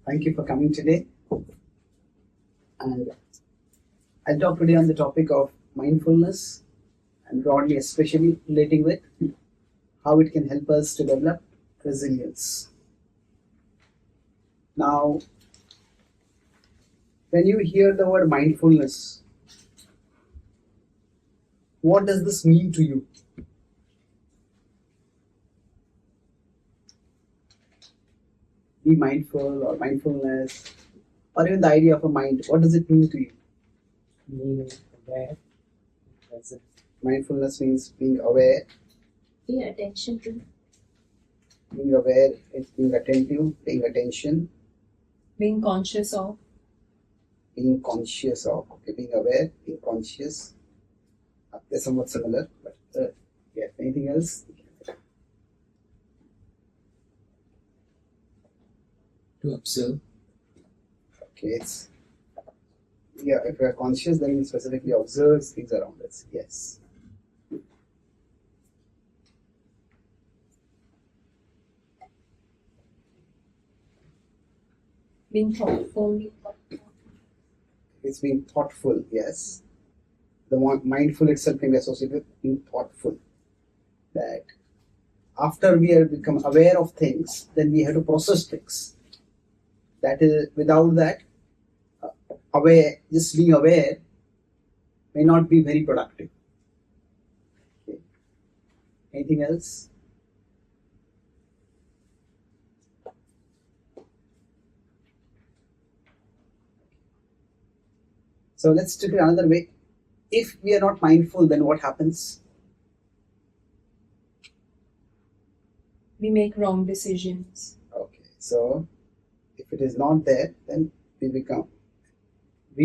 Thank you for coming today. And I'll talk today on the topic of mindfulness and broadly, especially relating with how it can help us to develop resilience. Now, when you hear the word mindfulness, what does this mean to you? Be mindful or mindfulness, or even the idea of a mind, what does it mean to you? Being aware, present. Mindfulness means being aware. Pay attention to. Being aware is being attentive, paying attention, Being conscious of. being conscious of. Okay, being aware, being conscious. They're somewhat similar, but yeah. Anything else? To observe. Okay, it's yeah. If we are conscious, then we specifically observe things around us. Yes. Being thoughtful. It's being thoughtful. Yes. The mindful itself can be associated with being thoughtful. That after we have become aware of things, then we have to process things. That is, without that, just being aware may not be very productive. Okay. Anything else? So let's take it another way. If we are not mindful, then what happens? We make wrong decisions. Okay, so if it is not there, then we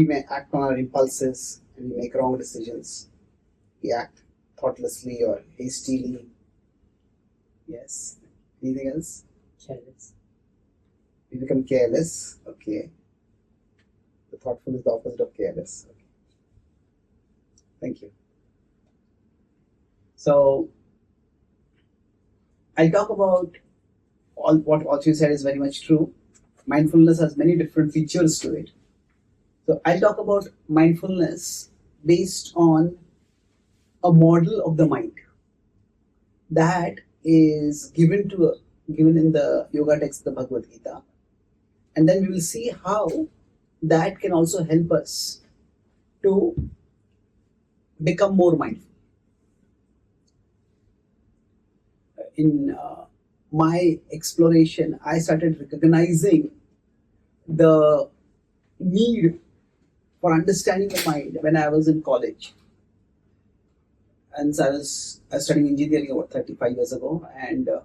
may act on our impulses and we make wrong decisions. We act thoughtlessly or hastily. Yes. Anything else? Careless. We become careless. Okay. The thoughtful is the opposite of careless. Okay. Thank you. So I'll talk about what you said is very much true. Mindfulness has many different features to it. So I'll talk about mindfulness based on a model of the mind that is given in the yoga text, the Bhagavad Gita, and then we will see how that can also help us to become more mindful. In my exploration, I started recognizing the need for understanding the mind when I was in college. And so I was studying engineering about 35 years ago, and at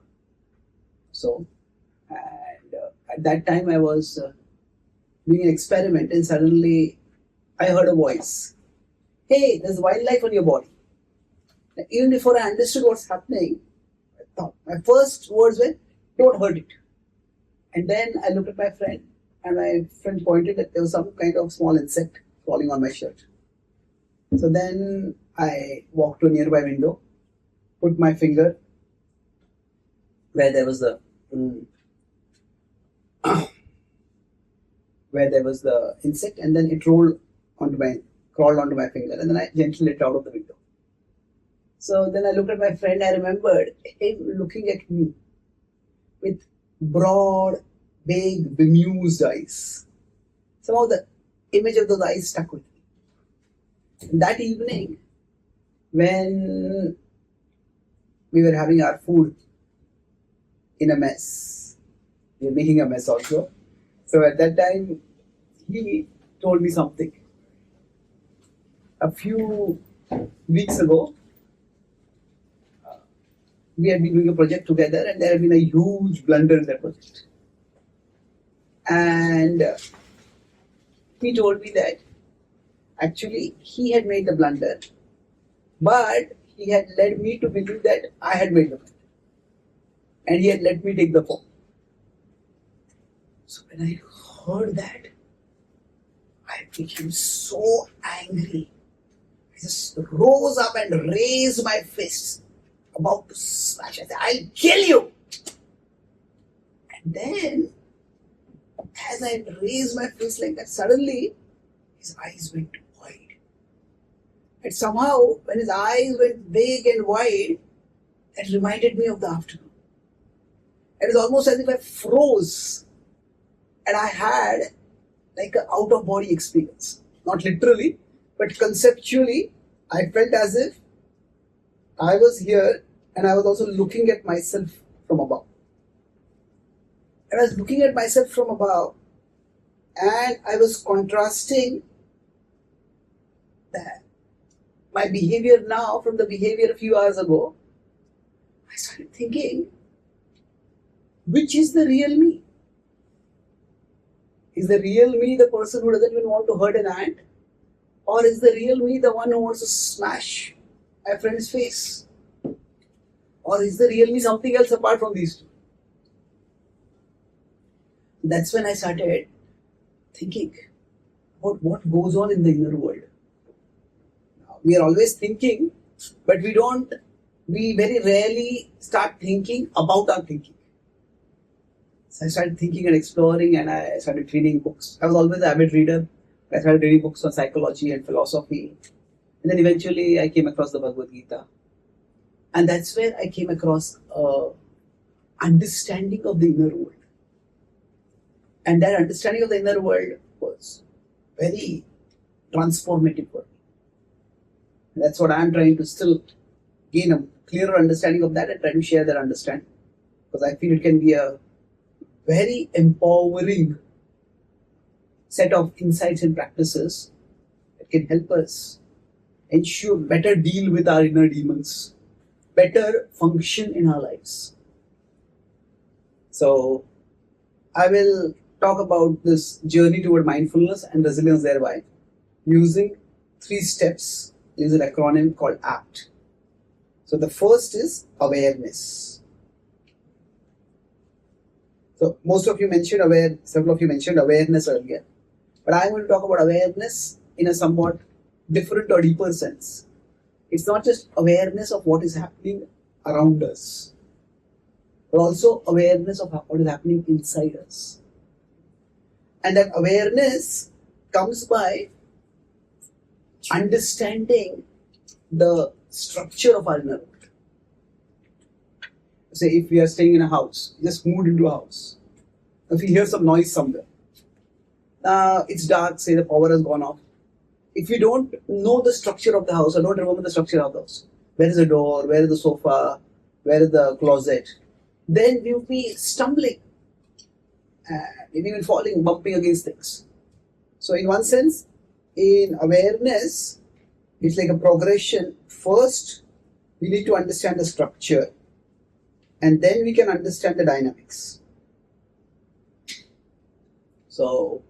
that time I was doing an experiment, and suddenly I heard a voice. Hey, there's wildlife on your body. And even before I understood what's happening, I thought my first words were, don't hurt it. And then I looked at my friend, and my friend pointed that there was some kind of small insect falling on my shirt. So then I walked to a nearby window, put my finger where there was the insect, and then it crawled onto my finger, and then I gently let it out of the window. So then I looked at my friend. I remembered him looking at me with broad, big, bemused eyes. Somehow the image of those eyes stuck with me. And that evening, when we were having our food in a mess, we were making a mess also. So at that time, he told me something. A few weeks ago, we had been doing a project together, and there had been a huge blunder in that project. And he told me that actually he had made the blunder, but he had led me to believe that I had made the blunder. And he had let me take the fall. So when I heard that, I became so angry. I just rose up and raised my fist, about to smash. I said, I'll kill you. And then, as as I raised my face like that, suddenly his eyes went wide. And somehow, when his eyes went big and wide, that reminded me of the afternoon. It was almost as if I froze and I had like an out of body experience. Not literally, but conceptually, I felt as if I was here and I was also looking at myself from above. And I was looking at myself from above and I was contrasting that my behavior now from the behavior a few hours ago. I started thinking, which is the real me? Is the real me the person who doesn't even want to hurt an ant? Or is the real me the one who wants to smash a friend's face? Or is the real me something else apart from these two? That's when I started thinking about what goes on in the inner world. We are always thinking, but we very rarely start thinking about our thinking. So I started thinking and exploring and I started reading books. I was always an avid reader. I started reading books on psychology and philosophy. And then eventually I came across the Bhagavad Gita. And that's where I came across understanding of the inner world. And that understanding of the inner world was very transformative for me. And that's what I'm trying to still gain a clearer understanding of that and try to share that understanding. Because I feel it can be a very empowering set of insights and practices that can help us ensure better deal with our inner demons, better function in our lives. So I will talk about this journey toward mindfulness and resilience thereby using 3 steps. There's an acronym called ACT. So the first is awareness. So most of you mentioned several of you mentioned awareness earlier. But I'm going to talk about awareness in a somewhat different or deeper sense. It's not just awareness of what is happening around us, but also awareness of what is happening inside us. And that awareness comes by understanding the structure of our inner world. Say if we are staying in a house, just moved into a house. If we hear some noise somewhere, it's dark, say the power has gone off. If we don't know the structure of the house or don't remember the structure of the house, where is the door, where is the sofa, where is the closet, then we will be stumbling, maybe even falling, bumping against things. So in one sense, in awareness, it's like a progression. First, we need to understand the structure and then we can understand the dynamics. So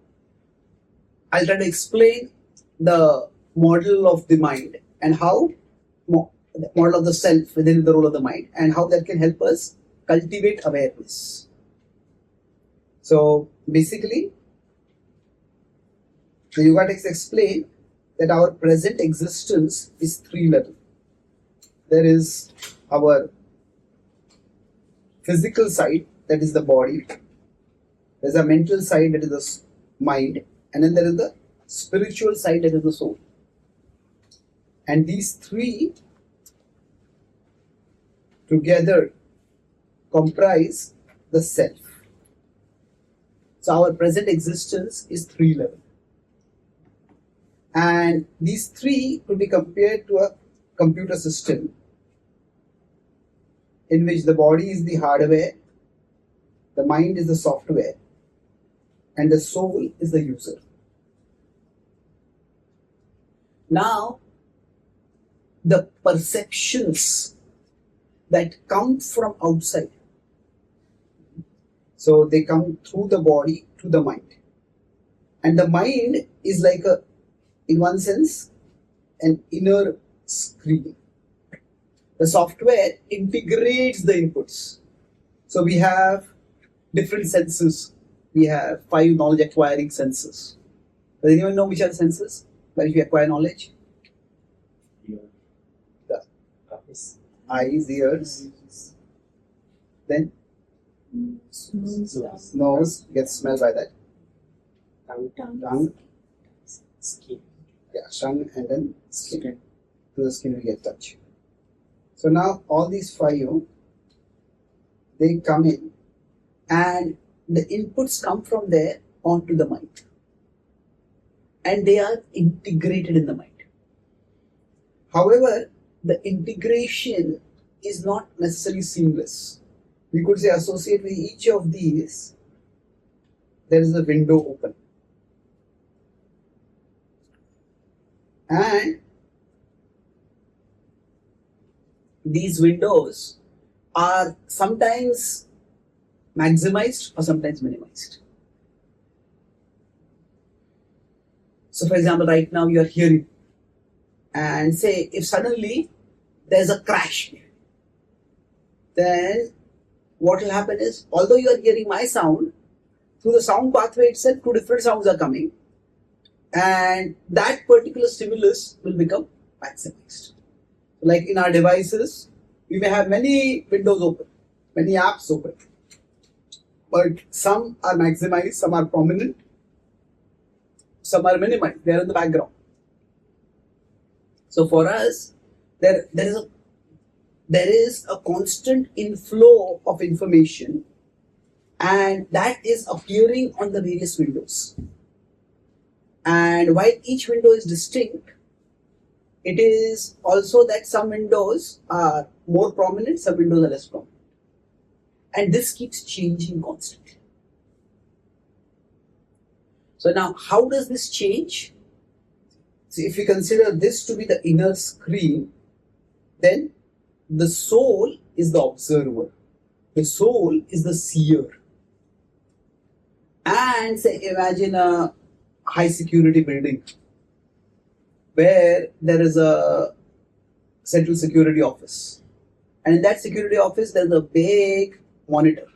I'll try to explain the model of the mind and how the model of the self within the role of the mind and how that can help us cultivate awareness. So basically, the yoga texts explain that our present existence is 3 levels. There is our physical side, that is the body. There's a mental side, that is the mind. And then there is the spiritual side, that is the soul. And these 3 together comprise the self. So our present existence is 3 levels. And these 3 could be compared to a computer system in which the body is the hardware, the mind is the software, and the soul is the user. Now, the perceptions that come from outside, so they come through the body to the mind. And the mind is like in one sense, an inner screen. The software integrates the inputs. So we have different senses. We have 5 knowledge acquiring senses. Does anyone know which are the senses by which we acquire knowledge? The eyes, ears, then nose gets smelled by that. tongue, Skin. yeah, tongue and then skin. To the skin we get touch. So now all these five, they come in and the inputs come from there onto the mind. And they are integrated in the mind. However, the integration is not necessarily seamless. We could say associate with each of these, there is a window open. And these windows are sometimes maximized or sometimes minimized. So for example, right now you are hearing, and say if suddenly there's a crash, then what will happen is, although you are hearing my sound, through the sound pathway itself, two different sounds are coming, and that particular stimulus will become maximized. Like in our devices, we may have many windows open, many apps open, but some are maximized, some are prominent, some are minimized, they are in the background. So for us, there is a constant inflow of information, and that is appearing on the various windows. And while each window is distinct, it is also that some windows are more prominent, some windows are less prominent. And this keeps changing constantly. So now, how does this change? See, if we consider this to be the inner screen, then the soul is the observer. The soul is the seer. And say, imagine a high security building where there is a central security office. And in that security office, there's a big monitor.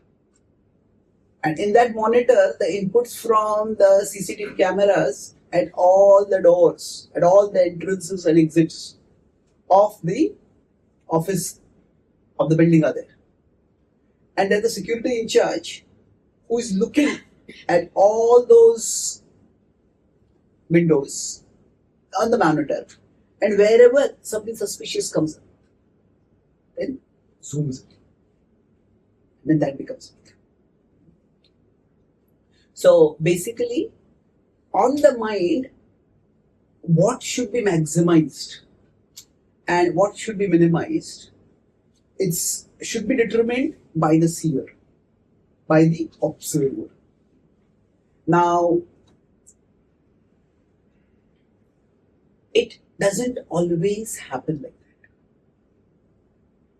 And in that monitor, the inputs from the CCTV cameras at all the doors, at all the entrances and exits of the office of the building are there. And then the security in charge, who is looking at all those windows on the monitor, and wherever something suspicious comes up, then zooms it. Then that becomes it. So basically, on the mind, what should be maximized and what should be minimized, it should be determined by the seer, by the observer. Now, it doesn't always happen like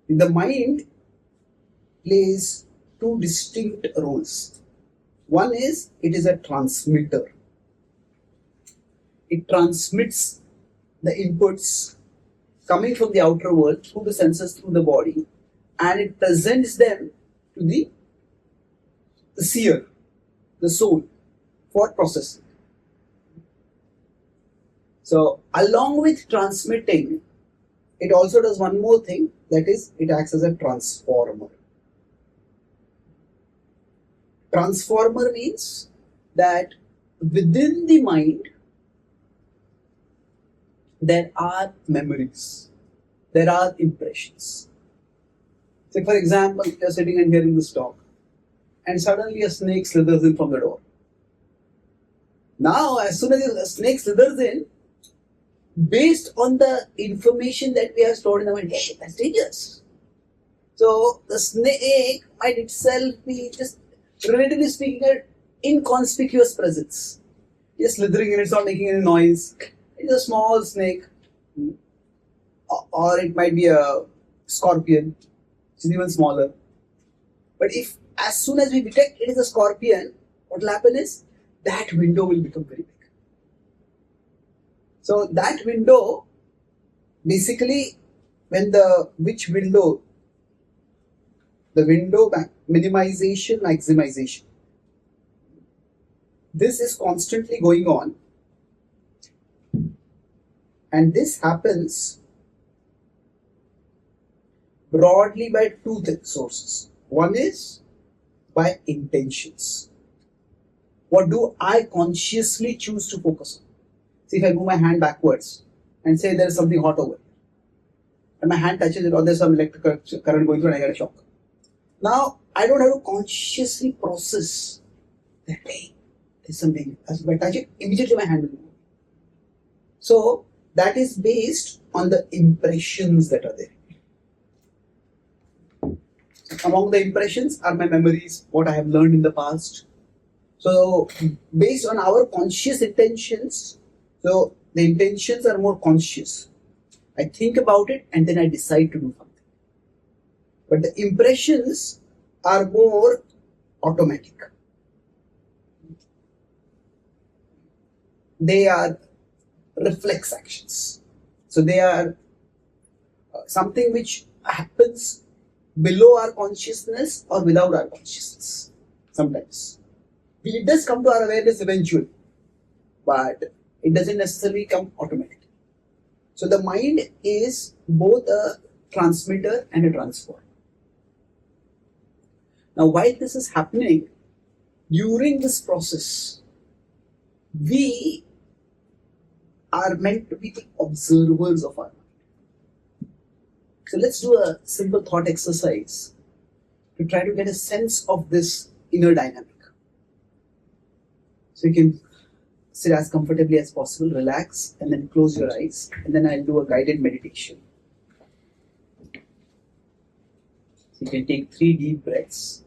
that. The mind plays two distinct roles. One is, it is a transmitter. It transmits the inputs coming from the outer world through the senses, through the body, and it presents them to the seer, the soul, for processing. So, along with transmitting, it also does one more thing, that is, it acts as a transformer. Transformer means that within the mind, there are memories, there are impressions. Say, for example, you're sitting and hearing this talk, and suddenly a snake slithers in from the door. Now, as soon as a snake slithers in, based on the information that we have stored in the mind, hey, that's dangerous. So, the snake might itself be just, relatively speaking, an inconspicuous presence. Just slithering in, it's not making any noise. It's a small snake, or it might be a scorpion, which is even smaller. But if, as soon as we detect it is a scorpion, what will happen is, that window will become very big. So that window, basically, when the window minimization, maximization, this is constantly going on, and this happens broadly by two sources. One is by intentions. What do I consciously choose to focus on? See, if I move my hand backwards and say there is something hot over, and my hand touches it, or there's some electric current going through, and I get a shock. Now, I don't have to consciously process that, hey, there's something. As if I touch it, immediately my hand will move. So, that is based on the impressions that are there. Among the impressions are my memories, what I have learned in the past. So, based on our conscious intentions, so the intentions are more conscious. I think about it and then I decide to do something. But the impressions are more automatic. They are reflex actions. So they are something which happens below our consciousness or without our consciousness sometimes. It does come to our awareness eventually, but it doesn't necessarily come automatically. So the mind is both a transmitter and a transformer. Now, while this is happening, during this process, we are meant to be the observers of our mind. So let's do a simple thought exercise to try to get a sense of this inner dynamic. So you can sit as comfortably as possible, relax, and then close your eyes, and then I'll do a guided meditation. So you can take 3 deep breaths.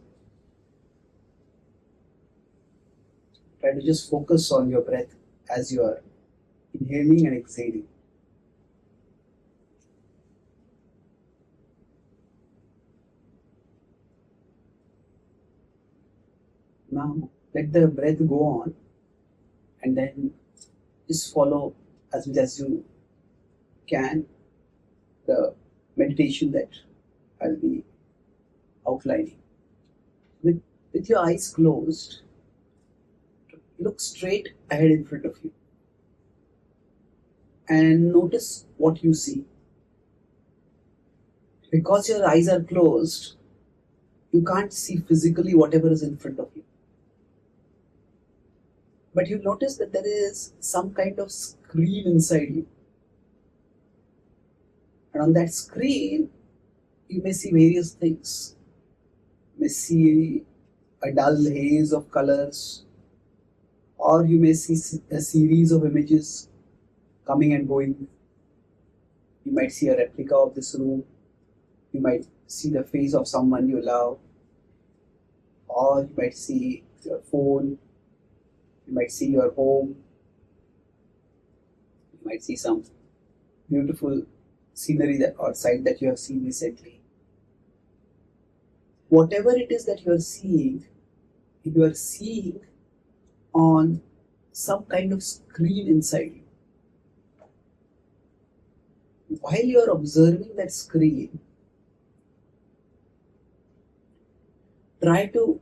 Try to just focus on your breath as you are inhaling and exhaling. Now, let the breath go on, and then just follow as much as you can the meditation that I'll be outlining. With your eyes closed, look straight ahead in front of you and notice what you see. Because your eyes are closed, you can't see physically whatever is in front of you. But you notice that there is some kind of screen inside you. And on that screen, you may see various things. You may see a dull haze of colors, or you may see a series of images coming and going. You might see a replica of this room. You might see the face of someone you love, or you might see your phone. You might see your home. You might see some beautiful scenery that or sight that you have seen recently. Whatever it is that you are seeing on some kind of screen inside you. While you are observing that screen, try to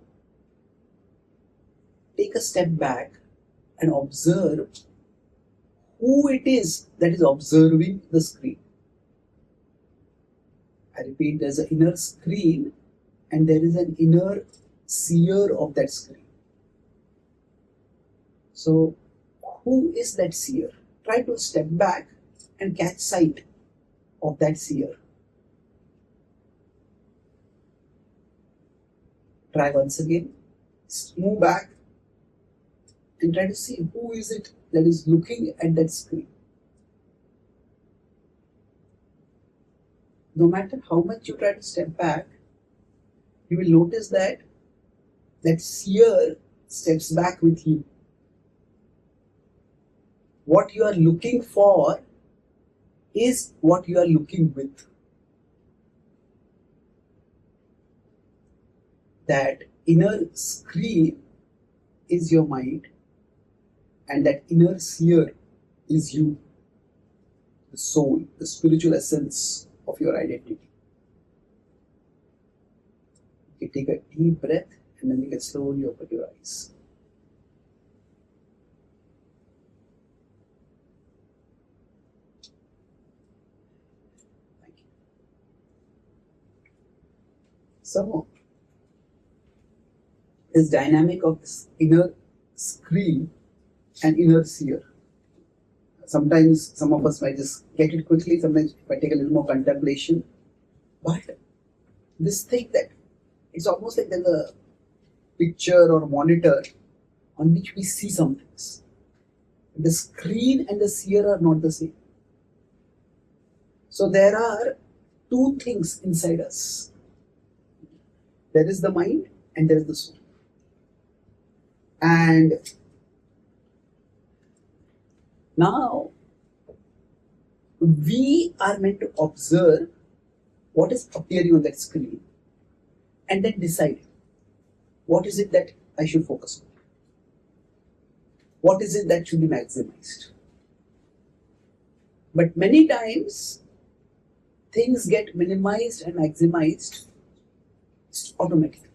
take a step back and observe who it is that is observing the screen. I repeat, there's an inner screen and there is an inner seer of that screen. So, who is that seer? Try to step back and catch sight of that seer. Try once again. Move back and try to see who is it that is looking at that screen. No matter how much you try to step back, you will notice that that seer steps back with you. What you are looking for is what you are looking with. That inner screen is your mind, and that inner seer is you, the soul, the spiritual essence of your identity. You can take a deep breath and then you can slowly open your eyes. Thank you. So, this dynamic of this inner screen and inner seer. Sometimes some of us might just get it quickly, sometimes it might take a little more contemplation. But this thing that it's almost like there's a picture or monitor on which we see some things. The screen and the seer are not the same. So there are two things inside us. There is the mind and there is the soul. And now we are meant to observe what is appearing on that screen and then decide what is it that I should focus on. What is it that should be maximized? But many times things get minimized and maximized automatically.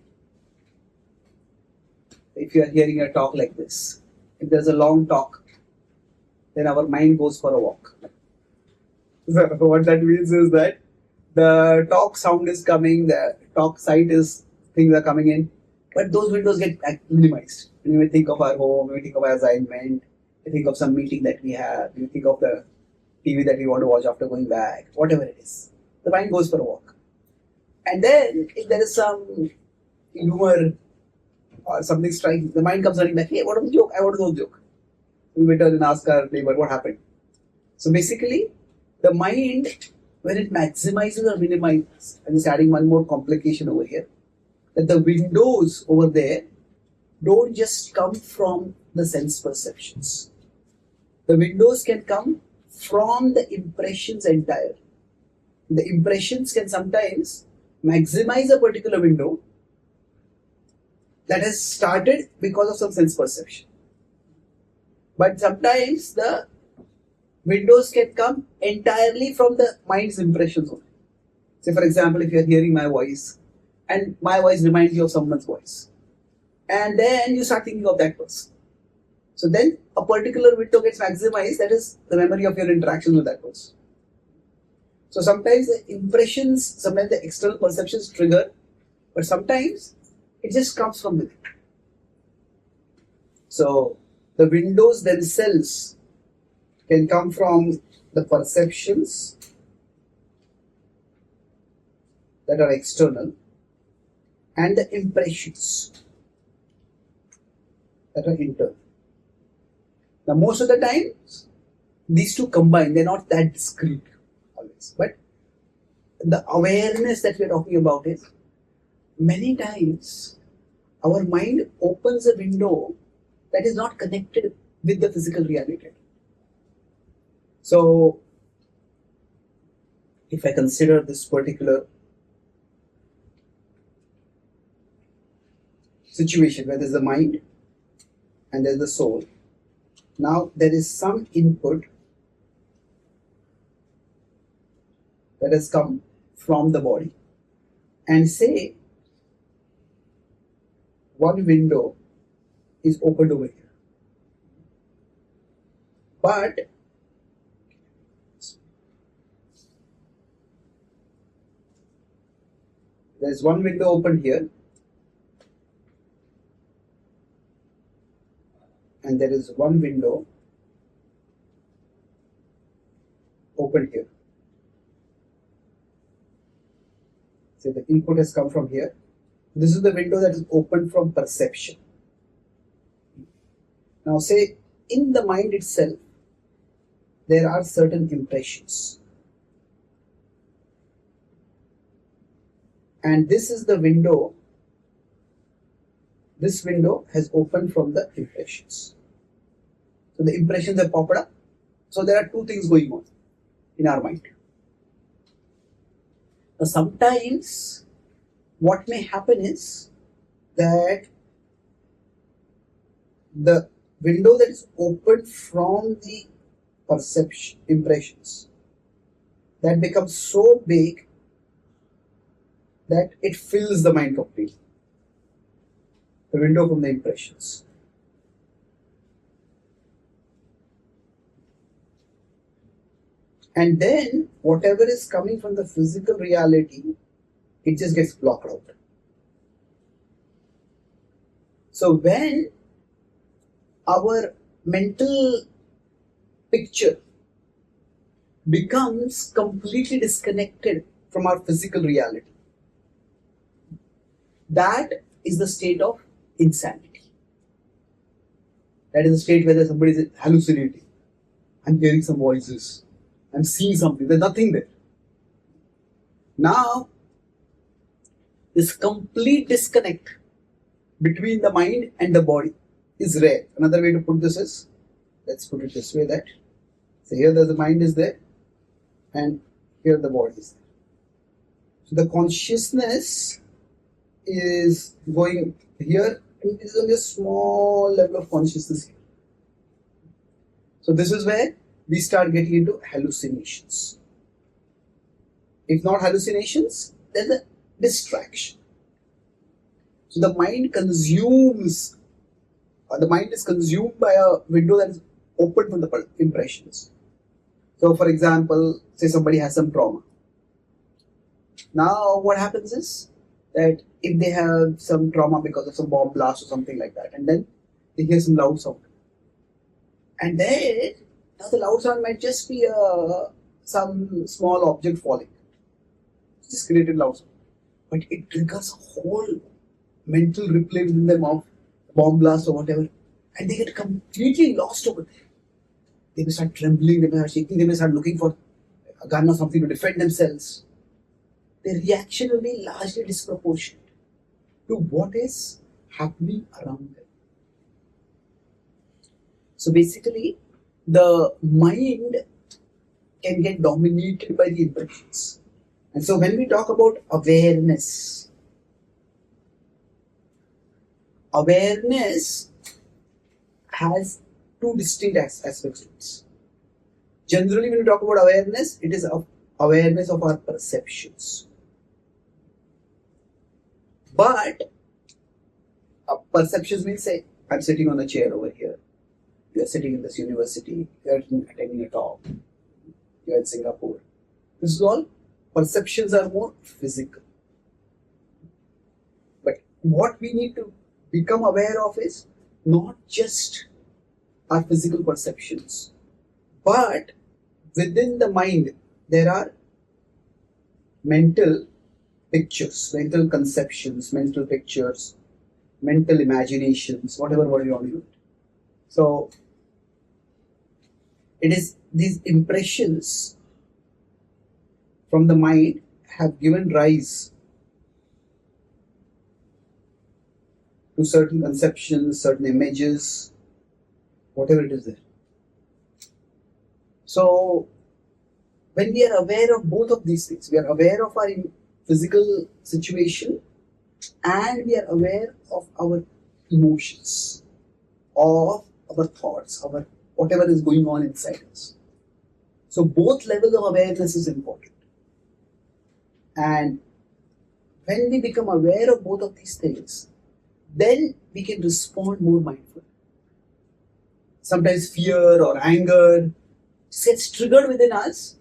If you are hearing a talk like this, if there's a long talk, then our mind goes for a walk. So what that means is that the talk sound is coming, the talk sight is, things are coming in, but those windows get minimized. When we think of our home, when we think of our assignment, we think of some meeting that we have, we think of the TV that we want to watch after going back, whatever it is. The mind goes for a walk. And then if there is some humor or something striking, the mind comes running back, hey, what was the joke? I want to know the joke. We return and ask our neighbor what happened. So basically, the mind, when it maximizes or minimizes, I'm just adding one more complication over here, that the windows over there don't just come from the sense perceptions. The windows can come from the impressions entirely. The impressions can sometimes maximize a particular window that has started because of some sense perception. But sometimes the windows can come entirely from the mind's impressions only. Say for example, if you are hearing my voice and my voice reminds you of someone's voice, and then you start thinking of that person. So then a particular window gets maximized, that is the memory of your interactions with that person. So sometimes the impressions, sometimes the external perceptions trigger, but sometimes it just comes from within. So the windows themselves can come from the perceptions that are external and the impressions that are internal. Now most of the time, these two combine, they're not that discrete always. But the awareness that we're talking about is, many times our mind opens a window that is not connected with the physical reality. So if I consider this particular situation where there's the mind and there's the soul, now there is some input that has come from the body, and say one window is opened over here, but there's one window open here and there is one window open here. So the input has come from here. This is the window that is open from perception. Now say in the mind itself, there are certain impressions. And this is the window. This window has opened from the impressions. So the impressions have popped up. So there are two things going on in our mind. Now sometimes what may happen is that the window that is opened from the perception, impressions, that becomes so big that it fills the mind completely. The window from the impressions. And then whatever is coming from the physical reality, it just gets blocked out. So when our mental picture becomes completely disconnected from our physical reality. That is the state of insanity. That is the state where somebody is hallucinating. I'm hearing some voices. I'm seeing something. There's nothing there. Now, this complete disconnect between the mind and the body is rare. Another way to put this is, let's put it this way, that so here the mind is there and here the body is there. So the consciousness is going here, and it is only a small level of consciousness here. So this is where we start getting into hallucinations. If not hallucinations, there's a distraction. So the mind consumes, or the mind is consumed by a window that is open to the impressions. So for example, say somebody has some trauma. Now what happens is that if they have some trauma because of some bomb blast or something like that, and then they hear some loud sound. And then, now the loud sound might just be some small object falling. It's just created loud sound. But it triggers a whole mental replay within them of bomb blast or whatever. And they get completely lost over there. They may start trembling, they may start shaking, they may start looking for a gun or something to defend themselves. Their reaction will be largely disproportionate to what is happening around them. So basically, the mind can get dominated by the impressions. And so when we talk about awareness has two distinct aspects to it. Generally, when we talk about awareness, it is awareness of our perceptions. But perceptions means, say, I'm sitting on a chair over here. You are sitting in this university. You are attending a talk. You are in Singapore. This is all. Perceptions are more physical. But what we need to become aware of is not just our physical perceptions, but within the mind there are mental pictures, mental conceptions, mental pictures, mental imaginations, whatever word you want to use. So it is these impressions from the mind have given rise to certain conceptions, certain images, whatever it is there. So when we are aware of both of these things, we are aware of our physical situation and we are aware of our emotions, of our thoughts, our whatever is going on inside us. So both levels of awareness is important. And when we become aware of both of these things, then we can respond more mindfully. Sometimes fear or anger gets triggered within us,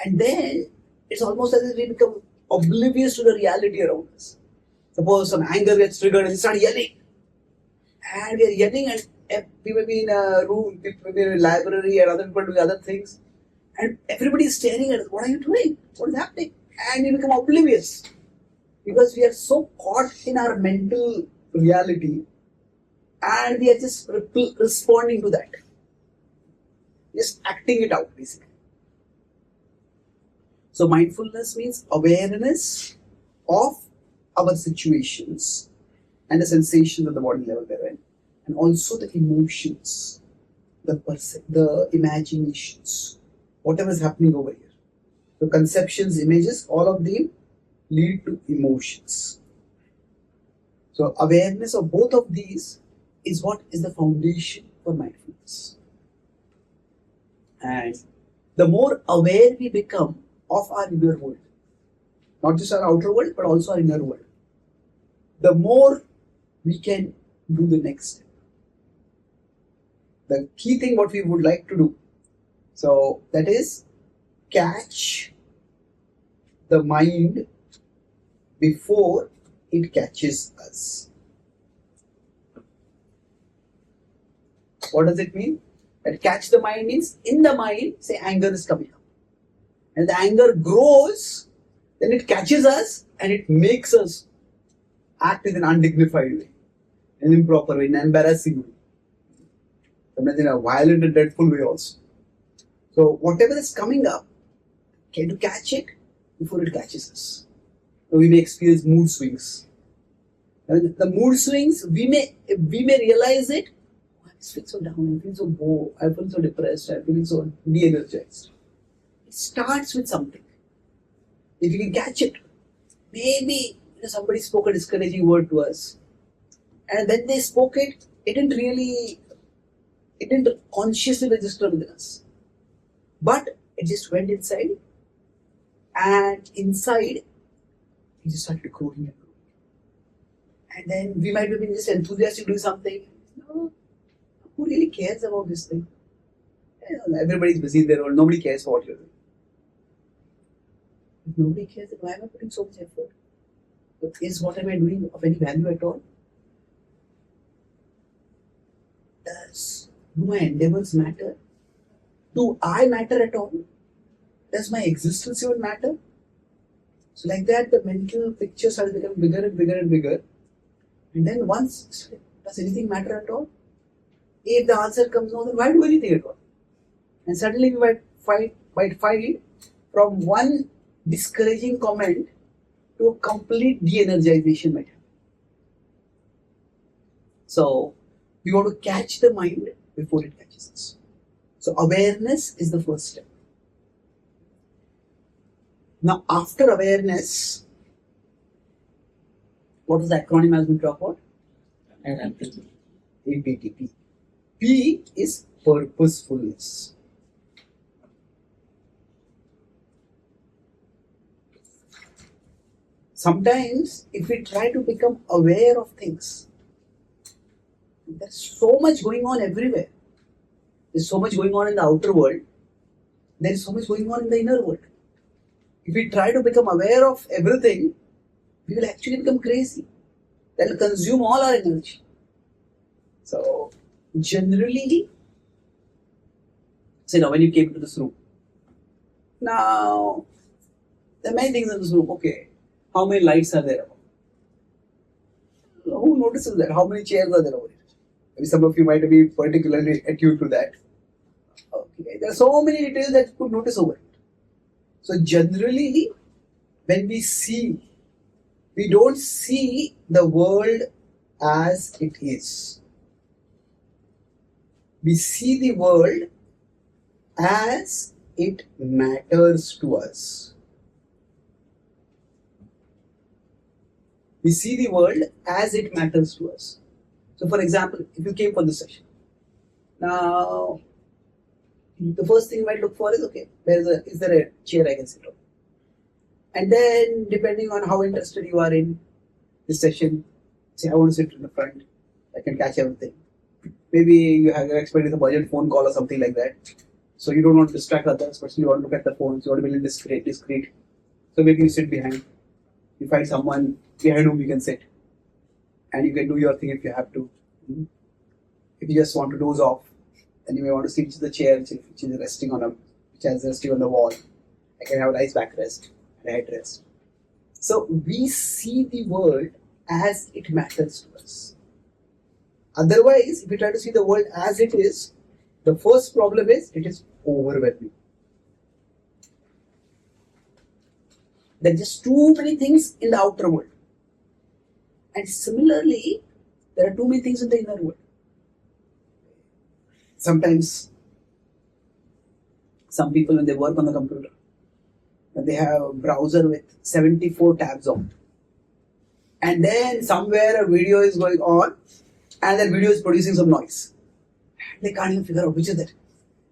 and then it's almost as if we become oblivious to the reality around us. Suppose some anger gets triggered and we start yelling. And we are yelling, and we may be in a room, we may be in a library, and other people doing other things. And everybody is staring at us. What are you doing? What is happening? And we become oblivious. Because we are so caught in our mental reality and we are just responding to that. Just acting it out, basically. So mindfulness means awareness of our situations and the sensations at the body level they're in, and also the emotions, the imaginations, whatever is happening over here. So conceptions, images, all of them lead to emotions. So awareness of both of these is what is the foundation for mindfulness. And the more aware we become of our inner world, not just our outer world, but also our inner world, the more we can do the next step. The key thing what we would like to do, so that is catch the mind before it catches us. What does it mean? That catch the mind means in the mind, say anger is coming up. And the anger grows, then it catches us and it makes us act in an undignified way, an improper way, an embarrassing way. Sometimes in a violent and dreadful way also. So whatever is coming up, can you catch it before it catches us? So we may experience mood swings. And the mood swings, we may realize it. Oh, I feel so down, I feel so bored, I feel so depressed, I feel so de-energized. It starts with something. If you can catch it, maybe somebody spoke a discouraging word to us, and when they spoke it, it didn't consciously register within us, but it just went inside, and inside it just started growing and growing. And then we might have been just enthusiastic to do something. No, who really cares about this thing? Everybody's busy in their own. Nobody cares for what you're doing. If nobody cares, then why am I putting so much effort? But is what am I doing of any value at all? Do my endeavors matter? Do I matter at all? Does my existence even matter? So like that, the mental picture starts becoming bigger and bigger and bigger. And then once, does anything matter at all? If the answer comes no, then why do anything at all? And suddenly we might find from one discouraging comment to a complete de-energization might happen. So we want to catch the mind before it catches us. So awareness is the first step. Now after awareness, what is the acronym as we talk about? APTP. P is purposefulness. Sometimes if we try to become aware of things, there's so much going on everywhere. There's so much going on in the outer world. There's so much going on in the inner world. If we try to become aware of everything, we will actually become crazy. That will consume all our energy. So, generally, say now when you came into this room, now, there are many things in this room. Okay, how many lights are there? Who notices that? How many chairs are there over here? Maybe some of you might be particularly attuned to that. Okay, there are so many details that you could notice over it. So generally, when we see, we don't see the world as it is. We see the world as it matters to us. We see the world as it matters to us. So for example, if you came for this session, now the first thing you might look for is, okay, is there a chair I can sit on? And then depending on how interested you are in this session, say I want to sit in the front, I can catch everything. Maybe you're expecting a budget phone call or something like that. So you don't want to distract others, but you want to look at the phone, so you want to be a little discreet. So maybe you sit behind. You find someone behind whom you can sit. And you can do your thing if you have to. If you just want to doze off, then you may want to sit in the chair which is resting on the wall. I can have a nice backrest and a headrest. So we see the world as it matters to us. Otherwise, if we try to see the world as it is, the first problem is it is overwhelming. There are just too many things in the outer world. And similarly, there are too many things in the inner world. Sometimes, some people when they work on the computer, they have a browser with 74 tabs on. And then somewhere a video is going on, and that video is producing some noise. They can't even figure out which is it.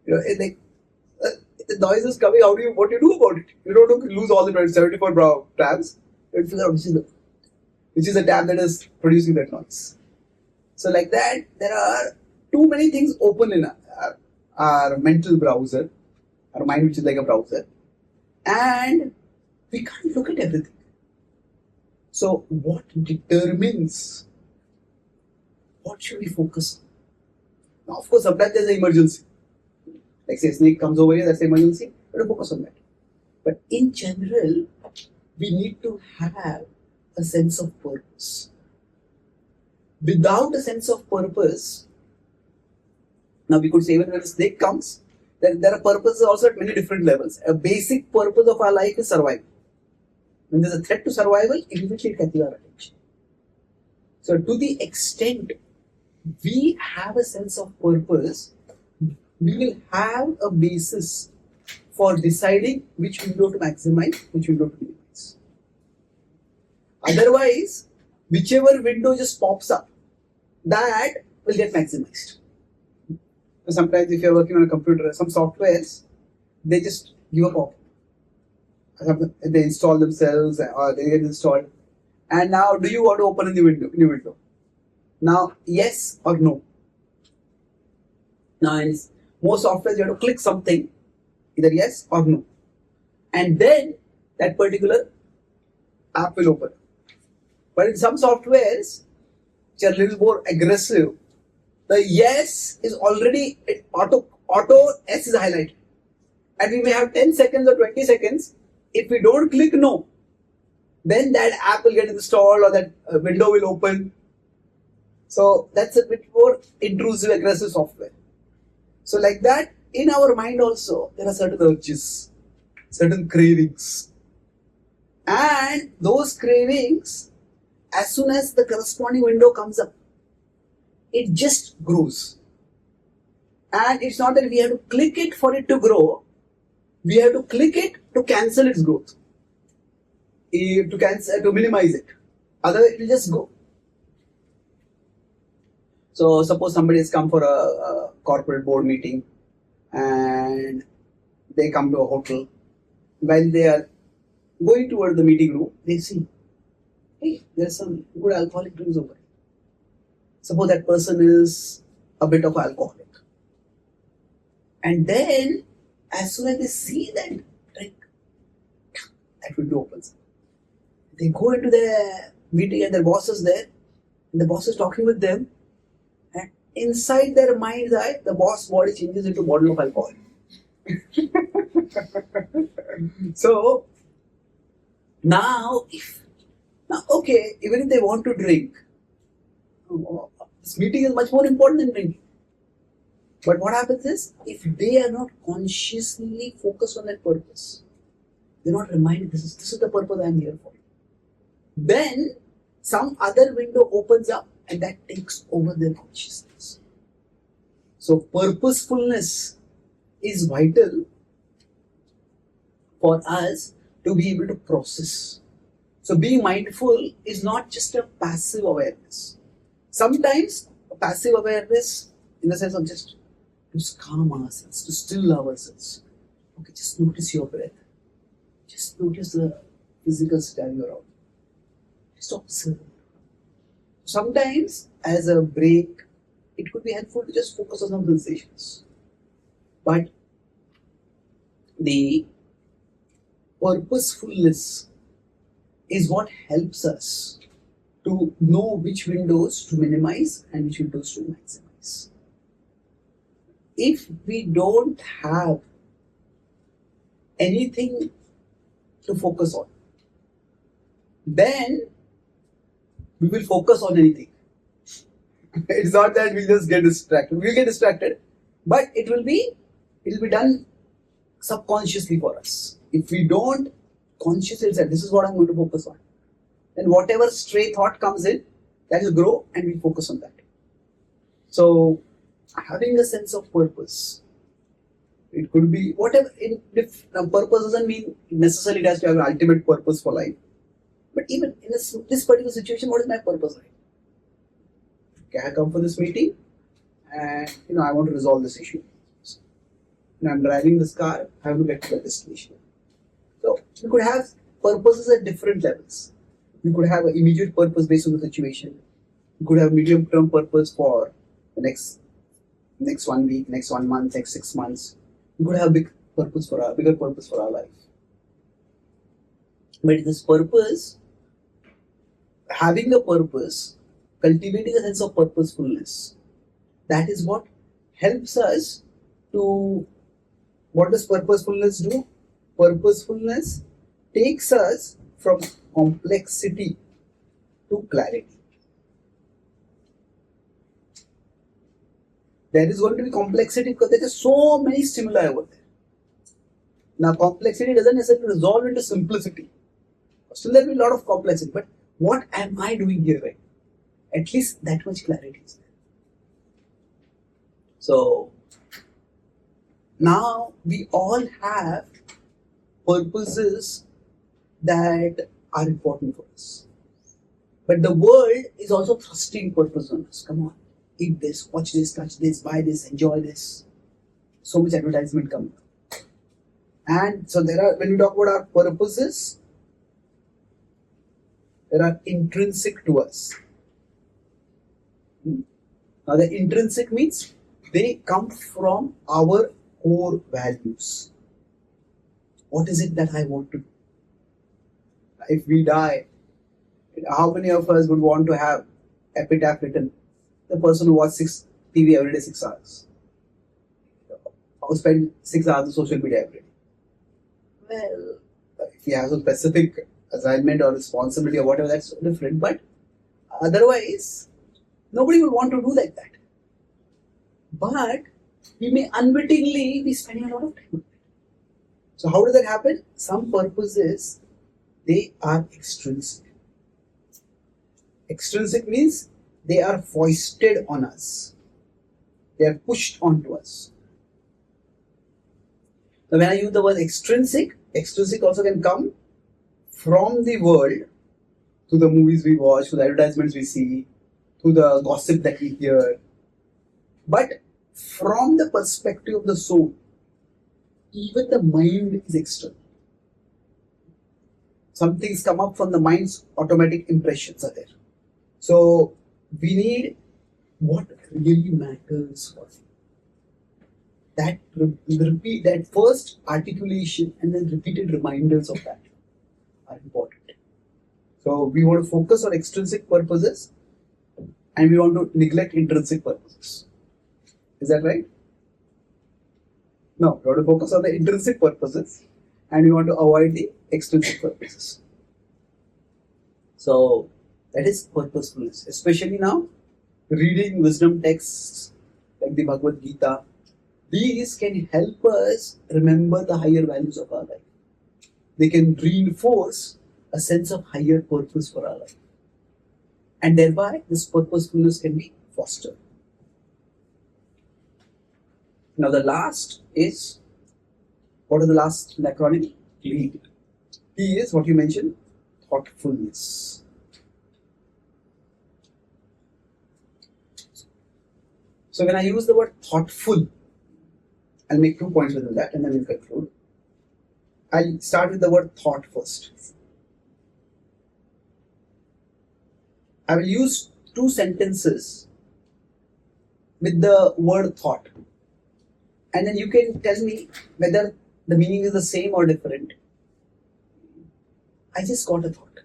The noise is coming. What do you do about it? You don't want to lose all the 74 tabs. You have to figure out which is the tab that is producing that noise. So like that, there are too many things open in our mental browser, our mind which is like a browser, and we can't look at everything. So what determines what should we focus on? Now, of course, sometimes there's an emergency. Like say a snake comes over here, that's an emergency. We have to focus on that. But in general, we need to have a sense of purpose. Without a sense of purpose, now we could say even when a snake comes, there are purposes also at many different levels. A basic purpose of our life is survival. When there's a threat to survival, immediately it catches our attention. So to the extent we have a sense of purpose, we will have a basis for deciding which window to maximize, which window to minimize. Otherwise, whichever window just pops up, that will get maximized. So sometimes if you're working on a computer, some softwares, they just give a pop. They install themselves or they get installed. And now, do you want to open a new window? Now, yes or no? Now, in most softwares, you have to click something, either yes or no. And then that particular app will open. But in some softwares, which are a little more aggressive, the yes is already auto S is highlighted. And we may have 10 seconds or 20 seconds. If we don't click no, then that app will get installed or that window will open. So that's a bit more intrusive, aggressive software. So like that, in our mind also, there are certain urges, certain cravings. And those cravings, as soon as the corresponding window comes up, it just grows. And it's not that we have to click it for it to grow. We have to click it to cancel its growth, to minimize it. Otherwise, it will just go. So, suppose somebody has come for a corporate board meeting and they come to a hotel. While they are going toward the meeting room, they see, hey, there's some good alcoholic drinks over here. Suppose that person is a bit of alcoholic. And then, as soon as they see that drink, that window opens. They go into the meeting and their boss is there, and the boss is talking with them, and inside their mind's eye, the boss body changes into a bottle of alcohol. So, now, okay, even if they want to drink, this meeting is much more important than drinking. But what happens is, if they are not consciously focused on that purpose, they're not reminded this is the purpose I'm here for, then some other window opens up and that takes over their consciousness. So purposefulness is vital for us to be able to process. So being mindful is not just a passive awareness. Sometimes passive awareness, in the sense of just to calm ourselves, to still ourselves. Okay, just notice your breath. Just notice the physical scenario around. Just observe. Sometimes, as a break, it could be helpful to just focus on some sensations. But the purposefulness is what helps us to know which windows to minimize and which windows to maximize. If we don't have anything to focus on, then we will focus on anything. It's not that we'll just get distracted. We'll get distracted, but it will be done subconsciously for us. If we don't consciously say, this is what I'm going to focus on, then whatever stray thought comes in, that will grow and we'll focus on that. So, having a sense of purpose, it could be whatever. Purpose doesn't mean necessarily it has to have an ultimate purpose for life. But even in this particular situation, what is my purpose? Okay, I come for this meeting and I want to resolve this issue. I'm driving this car, I have to get to the destination. So we could have purposes at different levels. We could have an immediate purpose based on the situation. We could have medium-term purpose for the next 1 week, next 1 month, next 6 months. We could have a bigger purpose for our life. But this purpose, having a purpose, cultivating a sense of purposefulness, that is what helps us to, what does purposefulness do? Purposefulness takes us from complexity to clarity. There is going to be complexity because there are so many stimuli over there. Now, complexity doesn't necessarily resolve into simplicity. Still, there will be a lot of complexity. But what am I doing here, right? At least that much clarity is there. So, now we all have purposes that are important for us. But the world is also thrusting purpose on us. Come on, eat this, watch this, touch this, buy this, enjoy this. So much advertisement coming. And so there are, when we talk about our purposes, there are intrinsic to us. Now the intrinsic means they come from our core values. What is it that I want to do? If we die, how many of us would want to have epitaph written? The person who watches TV every day 6 hours. Or spend 6 hours on social media every day. Well, if he has a specific assignment or responsibility or whatever, that's different. But otherwise, nobody would want to do like that. But we may unwittingly be spending a lot of time on it. So how does that happen? Some purposes, they are extrinsic. Extrinsic means they are foisted on us. They are pushed onto us. Now when I use the word extrinsic also can come from the world, to the movies we watch, to the advertisements we see, to the gossip that we hear. But from the perspective of the soul, even the mind is external. Some things come up from the mind's automatic impressions are there. So we need what really matters for you. That first articulation and then repeated reminders of that are important. So we want to focus on extrinsic purposes and we want to neglect intrinsic purposes. Is that right? No, we want to focus on the intrinsic purposes and we want to avoid the extrinsic purposes. So that is purposefulness. Especially now, reading wisdom texts like the Bhagavad Gita, these can help us remember the higher values of our life. They can reinforce a sense of higher purpose for our life. And thereby, this purposefulness can be fostered. Now the last is, what is the last acronym? T. T is what you mentioned, thoughtfulness. So when I use the word thoughtful, I'll make 2 points within that and then we'll conclude. I'll start with the word thought first. I will use 2 sentences with the word thought. And then you can tell me whether the meaning is the same or different. I just got a thought.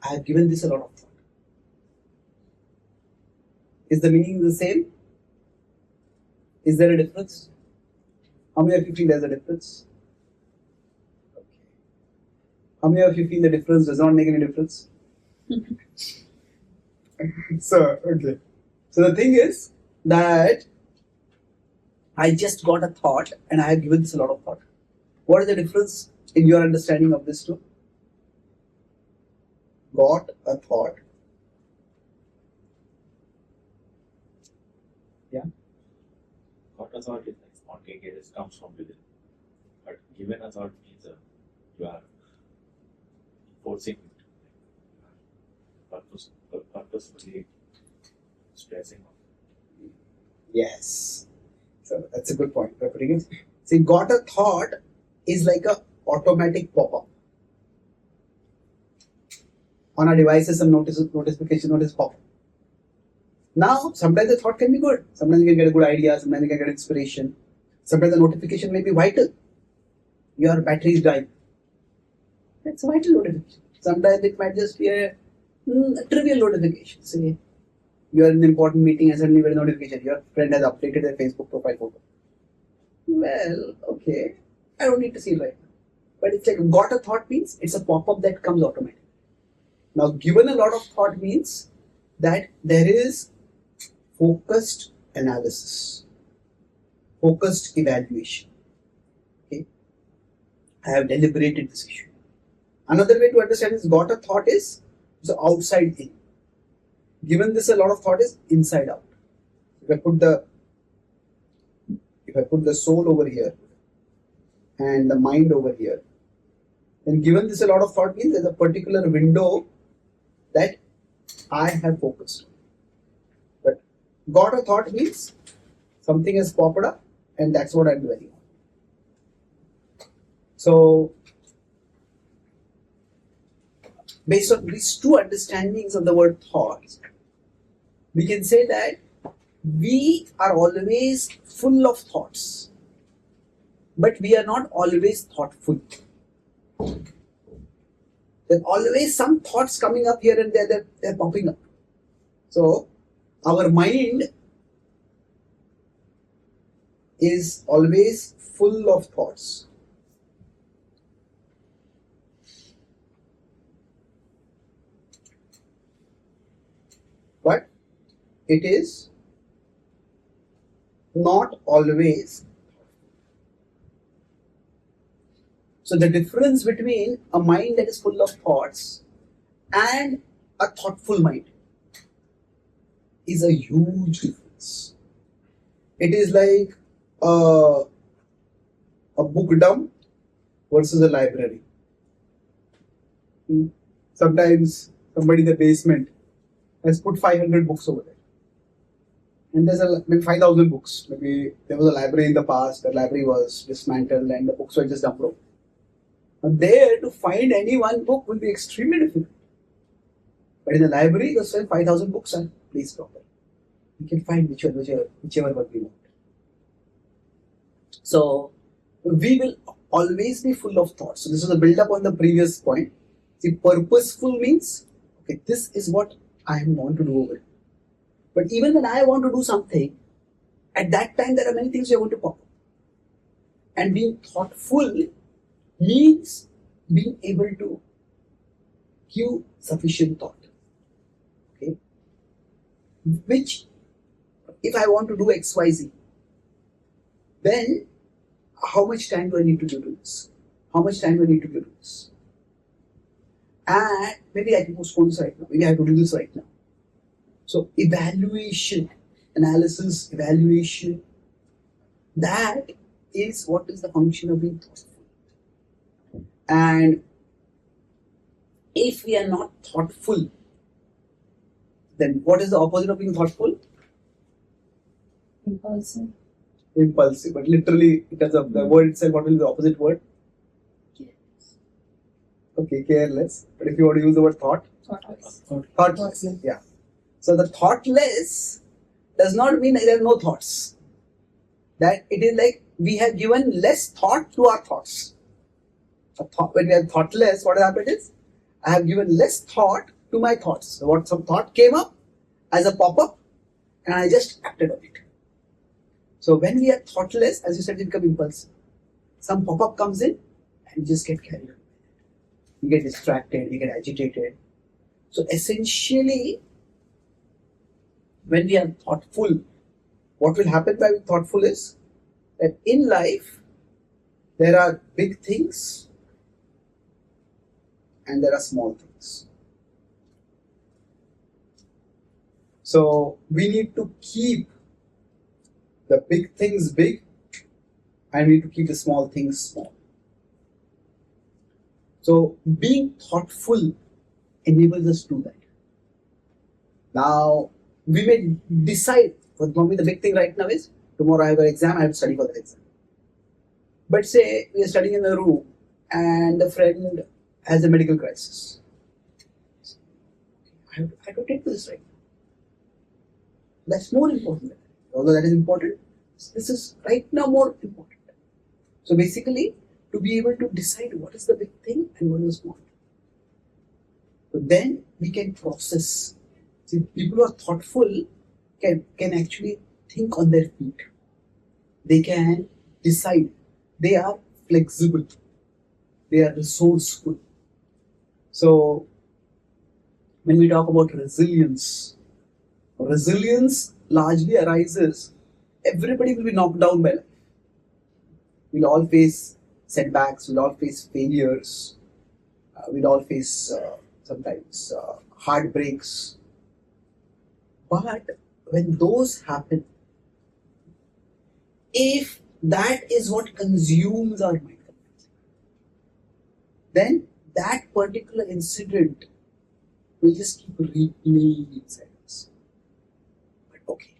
I have given this a lot of thought. Is the meaning the same? Is there a difference? How many of you feel there's a difference? Okay. How many of you feel the difference does not make any difference? So the thing is that I just got a thought and I have given this a lot of thought. What is the difference in your understanding of this two? Got a thought. Yeah. Got a thought is like spontaneous, comes from within. But given a thought means you are forcing it. Purposefully stressing on. Yes. So that's a good point. See, got a thought is like a automatic pop-up. On our devices, some notification pop-up. Now, sometimes the thought can be good. Sometimes you can get a good idea. Sometimes you can get inspiration. Sometimes the notification may be vital. Your battery is dying. That's a vital notification. Sometimes it might just be a trivial notification. Say, You are in an important meeting and suddenly you get a notification. Your friend has updated their Facebook profile photo. Well, okay. I don't need to see it right now. But it's like got a thought means it's a pop-up that comes automatically. Now, given a lot of thought means that there is focused analysis, focused evaluation. Okay, I have deliberated this issue. Another way to understand is got a thought is the outside in. Given this a lot of thought is inside out. If I put the soul over here and the mind over here, then given this a lot of thought means there's a particular window that I have focused on. But got a thought means something has popped up and that's what I'm dwelling on. So based on these two understandings of the word thoughts, we can say that we are always full of thoughts, but we are not always thoughtful. There's always some thoughts coming up here and there, they're popping up. So our mind is always full of thoughts. But it is not always. So the difference between a mind that is full of thoughts and a thoughtful mind is a huge difference. It is like a book dump versus a library. Sometimes somebody in the basement has put 500 books over there. And there's maybe 5,000 books. Maybe there was a library in the past, the library was dismantled and the books were just dumped over. Now there to find any one book will be extremely difficult. But in the library, there's 5,000 books are placed properly. You can find whichever one we want. So we will always be full of thoughts. So this is a build up on the previous point. See, purposeful means, okay, this is what I want to do over it. But even when I want to do something, at that time there are many things you are going to pop up. And being thoughtful means being able to give sufficient thought. Okay? Which, if I want to do XYZ, then how much time do I need to do this? How much time do I need to do this? And maybe I can postpone this right now. Maybe I have to do this right now. So evaluation, analysis, evaluation, that is what is the function of being thoughtful. And if we are not thoughtful, then what is the opposite of being thoughtful? Impulsive. Impulsive. But literally, because of the word itself, what will be the opposite word? Careless. Okay, careless. But if you want to use the word thought? Thoughtless. Thoughtless. Yeah. So the thoughtless does not mean there are no thoughts. That it is like we have given less thought to our thoughts. When we are thoughtless, what has happened is I have given less thought to my thoughts. So what some thought came up as a pop-up and I just acted on it. So when we are thoughtless, as you said, we become impulsive. Some pop-up comes in and you just get carried away. You get distracted, you get agitated. So essentially, when we are thoughtful, what will happen by being thoughtful is that in life, there are big things and there are small things. So we need to keep the big things big and we need to keep the small things small. So being thoughtful enables us to do that. Now, we may decide, for me the big thing right now is, tomorrow I have an exam, I have to study for that exam. But say we are studying in a room and the friend has a medical crisis. I have to take this right now. That's more important. Although that is important, this is right now more important. So basically, to be able to decide what is the big thing and what is small. So then we can process See, people who are thoughtful can actually think on their feet. They can decide. They are flexible. They are resourceful. So, when we talk about resilience, resilience largely arises, everybody will be knocked down by life. We'll all face setbacks, we'll all face failures, we'll all face sometimes heartbreaks. But when those happen, if that is what consumes our mind, then that particular incident will just keep replaying inside us. But okay,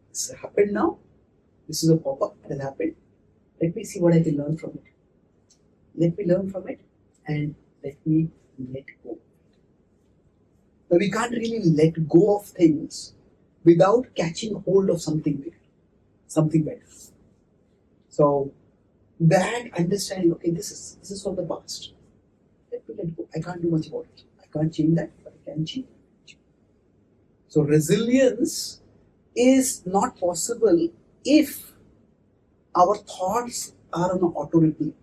this has happened now. This is a pop-up that has happened. Let me see what I can learn from it. Let me learn from it and let me let go. Now we can't really let go of things without catching hold of something bigger, something better. So that understanding, okay, this is from the past. Let me let go. I can't do much about it. I can't change that, but I can change it. So resilience is not possible if our thoughts are on an auto replay.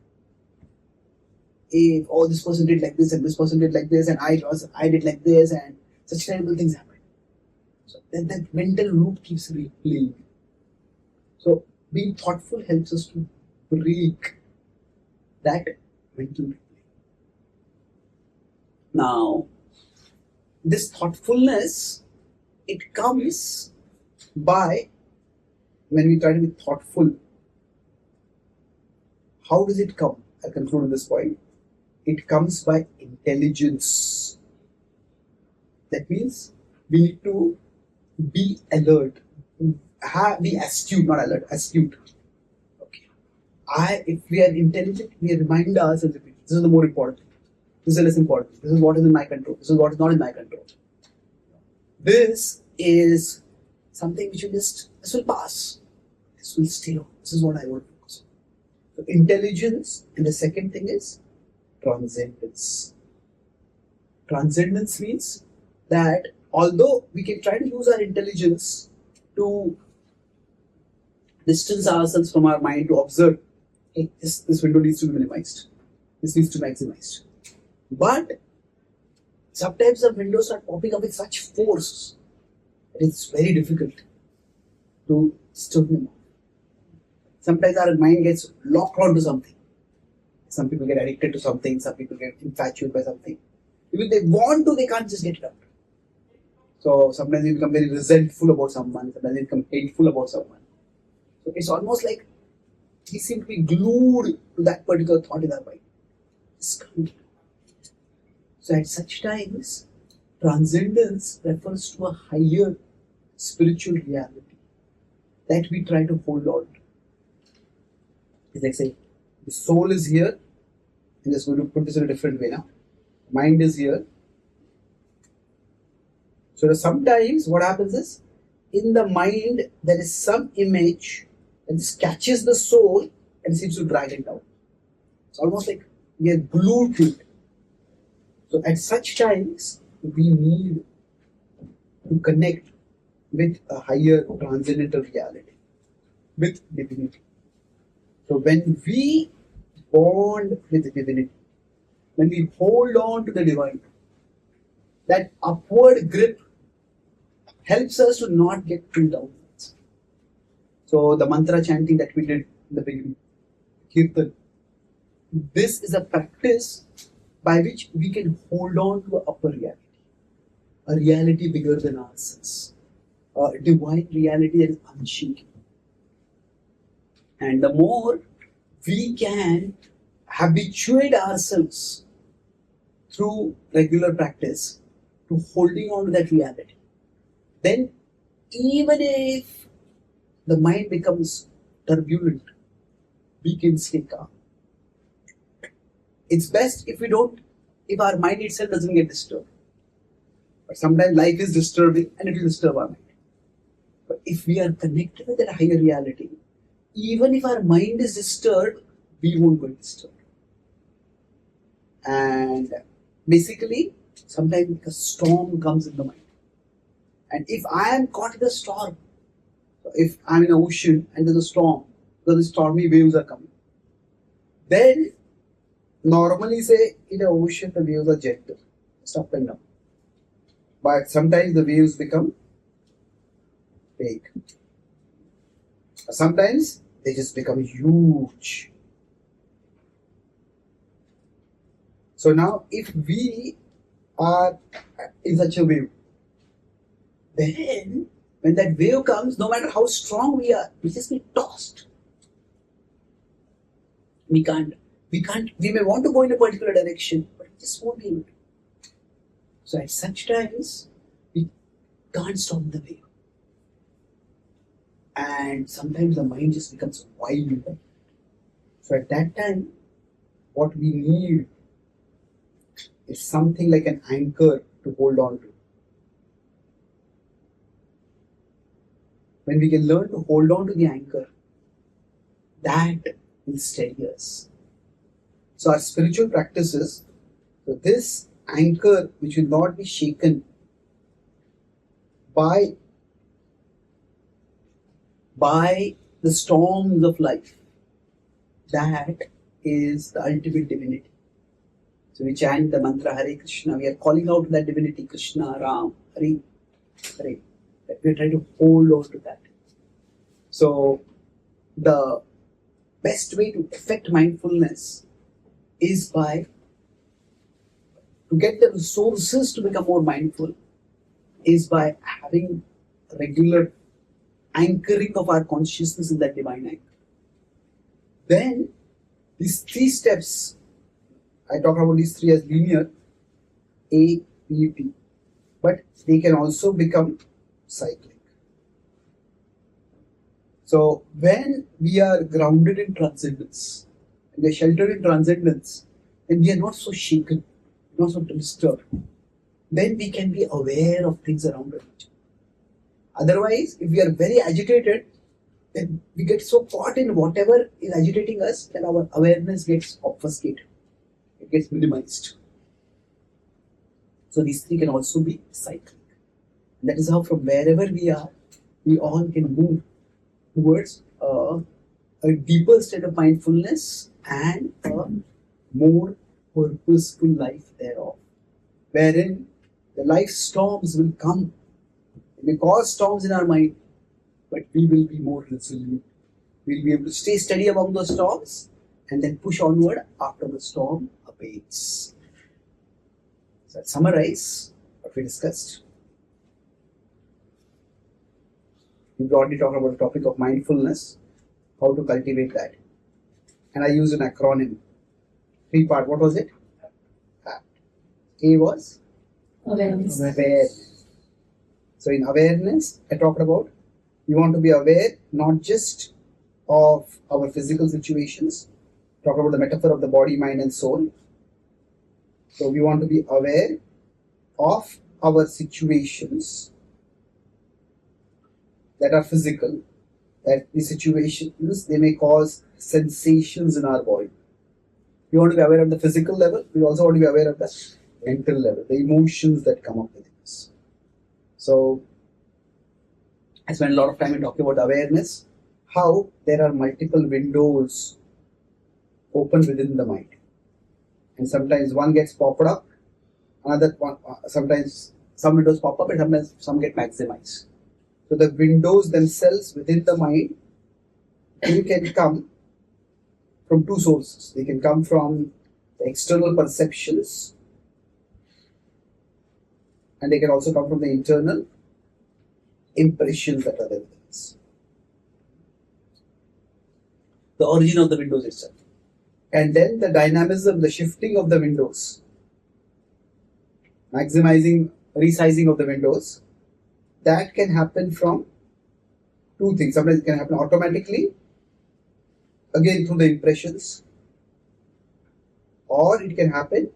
If this person did like this and this person did like this and I did like this and such terrible things happen. So then that mental loop keeps replaying. So being thoughtful helps us to break that mental replay. Now, this thoughtfulness, it comes by when we try to be thoughtful. How does it come? I'll conclude on this point. It comes by intelligence. That means we need to be alert, be astute, not alert, astute. Okay. If we are intelligent, we remind ourselves that this is the more important thing. This is less important. This is what is in my control. This is what is not in my control. This is something which this will pass. This will stay on. This is what I want to focus on. So intelligence, and the second thing is transcendence. Transcendence means that although we can try to use our intelligence to distance ourselves from our mind to observe, hey, this window needs to be minimized. This needs to be maximized. But sometimes the windows are popping up with such force that it's very difficult to disturb them. Sometimes our mind gets locked onto something. Some people get addicted to something, some people get infatuated by something. Even they want to, they can't just get it out. So sometimes they become very resentful about someone, sometimes they become hateful about someone. So it's almost like we seem to be glued to that particular thought in our mind. So at such times, transcendence refers to a higher spiritual reality that we try to hold on to. It's like saying, the soul is here. I'm just going to put this in a different way now. Mind is here. So sometimes what happens is, in the mind there is some image that just catches the soul and seems to drag it down. It's almost like we are glued to it. So at such times, we need to connect with a higher transcendental reality, with divinity. So when we bond with divinity, when we hold on to the divine, that upward grip helps us to not get pulled downwards. So the mantra chanting that we did in the beginning, Kirtan, this is a practice by which we can hold on to an upper reality, a reality bigger than ourselves, a divine reality that is unshaken. And the more we can habituate ourselves through regular practice to holding on to that reality, then even if the mind becomes turbulent, we can stay calm. It's best if our mind itself doesn't get disturbed. But sometimes life is disturbing and it will disturb our mind. But if we are connected with that higher reality, even if our mind is disturbed, we won't get disturbed. And basically, sometimes a storm comes in the mind. And if I am caught in a storm, if I'm in an ocean and there's a storm, because the stormy waves are coming, then normally say in an ocean the waves are gentle, just up and down. But sometimes the waves become big. Sometimes they just become huge. So now if we are in such a wave, then when that wave comes, no matter how strong we are, we just get tossed. We may want to go in a particular direction, but we just won't be able to. So at such times, we can't stop the wave. And sometimes the mind just becomes wild. So at that time, what we need is something like an anchor to hold on to. When we can learn to hold on to the anchor, that will steady us. So our spiritual practices, so this anchor which will not be shaken by the storms of life, that is the ultimate divinity. So we chant the mantra Hare Krishna, we are calling out to that divinity, Krishna, Ram, Hare, Hare. That we are trying to hold on to that. So the best way to effect mindfulness is to get the resources to become more mindful, is by having regular anchoring of our consciousness in that divine anchor. Then these 3 steps, I talk about these 3 as linear, A, B, T, but they can also become cyclic. So when we are grounded in transcendence, and we are sheltered in transcendence, and we are not so shaken, not so disturbed, then we can be aware of things around us. Otherwise, if we are very agitated, then we get so caught in whatever is agitating us that our awareness gets obfuscated. It gets minimized. So these 3 can also be cyclic. And that is how from wherever we are, we all can move towards a deeper state of mindfulness and a more purposeful life thereof, wherein the life storms will come. It may cause storms in our mind, but we will be more resilient. We'll be able to stay steady among those storms and then push onward after the storm abates. So let's summarize what we discussed. We broadly talked about the topic of mindfulness, how to cultivate that. And I used an acronym. 3-part. What was it? APT. A was? Awareness. Awareness. So in awareness, I talked about we want to be aware not just of our physical situations. Talked about the metaphor of the body, mind and soul. So we want to be aware of our situations that are physical, that the situations, they may cause sensations in our body. We want to be aware of the physical level, we also want to be aware of the mental level, the emotions that come up with us. So, I spent a lot of time in talking about awareness, how there are multiple windows open within the mind. And sometimes one gets popped up, another one, sometimes some windows pop up and sometimes some get maximized. So the windows themselves within the mind, they can come from 2 sources. They can come from the external perceptions and they can also come from the internal impressions that are there within us. The origin of the windows itself. And then the dynamism, the shifting of the windows, maximizing, resizing of the windows, that can happen from 2 things. Sometimes it can happen automatically, again through the impressions, or it can happen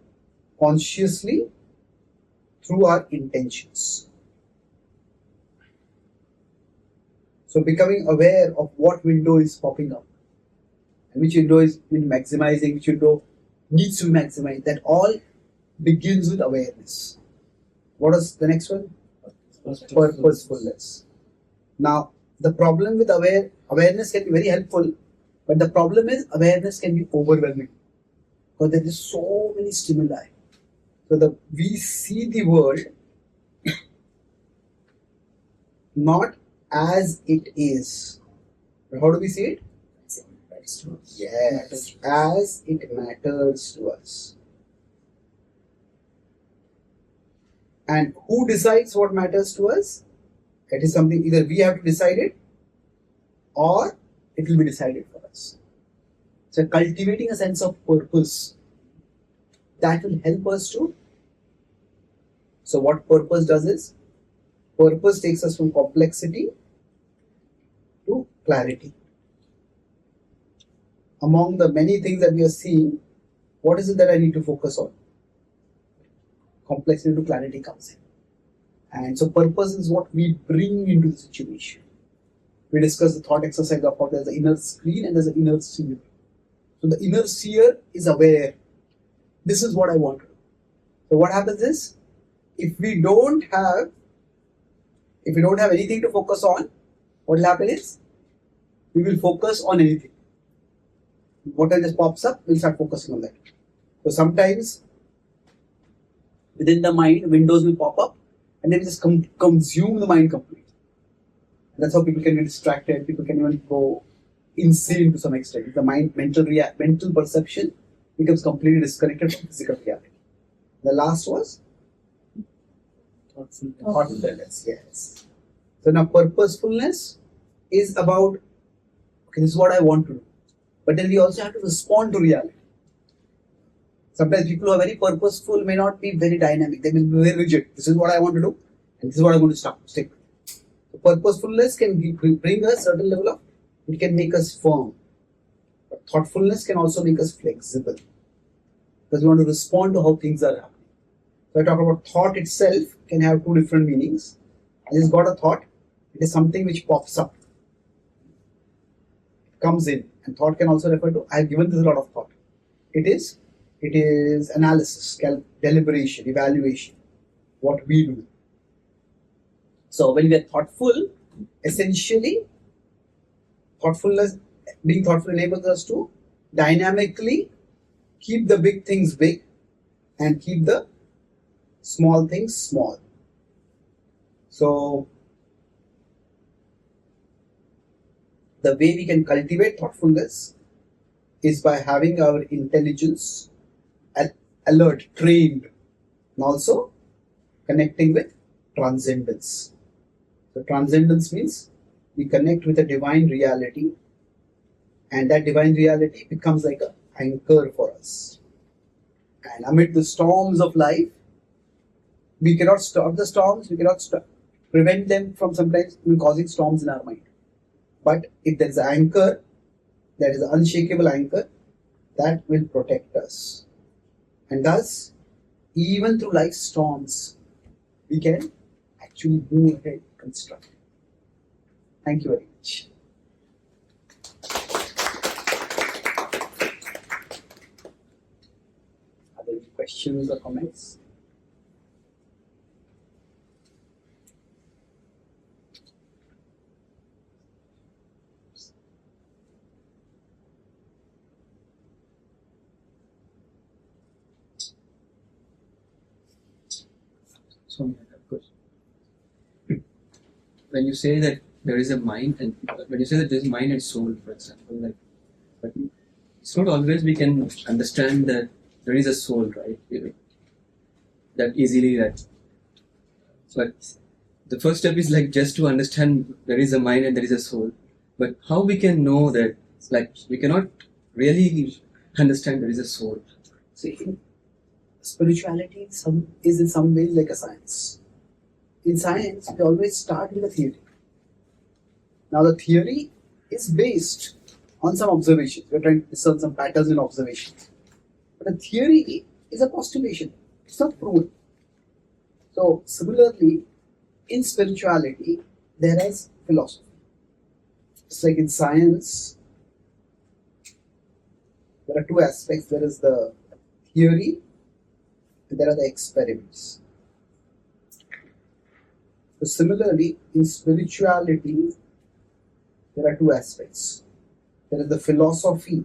consciously through our intentions. So becoming aware of what window is popping up and which window is maximizing, which window needs to be maximized, that all begins with awareness. What is the next one? purposefulness. Now, the problem with awareness can be very helpful, but the problem is awareness can be overwhelming because there is so many stimuli. So we see the world not as it is. How do we see it? Yes, as it matters to us. And who decides what matters to us? It is something either we have to decide it or it will be decided for us. So cultivating a sense of purpose that will help us to. So what purpose does is, purpose takes us from complexity to clarity. Among the many things that we are seeing, what is it that I need to focus on? Complexity to clarity comes in. And so purpose is what we bring into the situation. We discussed the thought exercise of how there's an inner screen and there's an inner seer. So the inner seer is aware. This is what I want to do. So what happens is, if we don't have anything to focus on, what will happen is, we will focus on anything. Whatever just pops up, we'll start focusing on that. So sometimes within the mind, windows will pop up and they will just consume the mind completely. That's how people can get distracted. People can even go insane to some extent. The mental perception becomes completely disconnected from physical reality. The last was thoughtfulness. Yes. So now purposefulness is about, okay, this is what I want to do. But then we also have to respond to reality. Sometimes people who are very purposeful may not be very dynamic. They will be very rigid. This is what I want to do, and this is what I'm going to stick with. So purposefulness can bring us a certain level of, it can make us firm. But thoughtfulness can also make us flexible. Because we want to respond to how things are happening. So I talk about thought itself can have two different meanings. I just got a thought. It is something which pops up. It comes in. And thought can also refer to, I have given this a lot of thought. It is analysis, deliberation, evaluation, what we do. So when we are thoughtful, essentially, being thoughtful enables us to dynamically keep the big things big and keep the small things small. So the way we can cultivate thoughtfulness is by having our intelligence alert, trained, and also connecting with transcendence. So transcendence means we connect with a divine reality, and that divine reality becomes like an anchor for us. And amid the storms of life, we cannot stop the storms, we cannot prevent them from sometimes causing storms in our mind. But if there is an anchor, that is an unshakable anchor, that will protect us. And thus, even through life's storms, we can actually move ahead constructively. Thank you very much. Are there any questions or comments? So, when you say that there is a mind, and when you say that there is mind and soul, for example, like, but it's not always we can understand that there is a soul, right? That easily, that. But the first step is like just to understand there is a mind and there is a soul. But how we can know that, like, we cannot really understand there is a soul. See, spirituality is in some ways like a science. In science, we always start with a theory. Now, the theory is based on some observations. We're trying to discern some patterns in observations. But a theory is a postulation. It's not proven. So, similarly, in spirituality, there is philosophy. It's like in science, there are two aspects. There is the theory, and there are the experiments. So similarly, in spirituality, there are two aspects. There is the philosophy,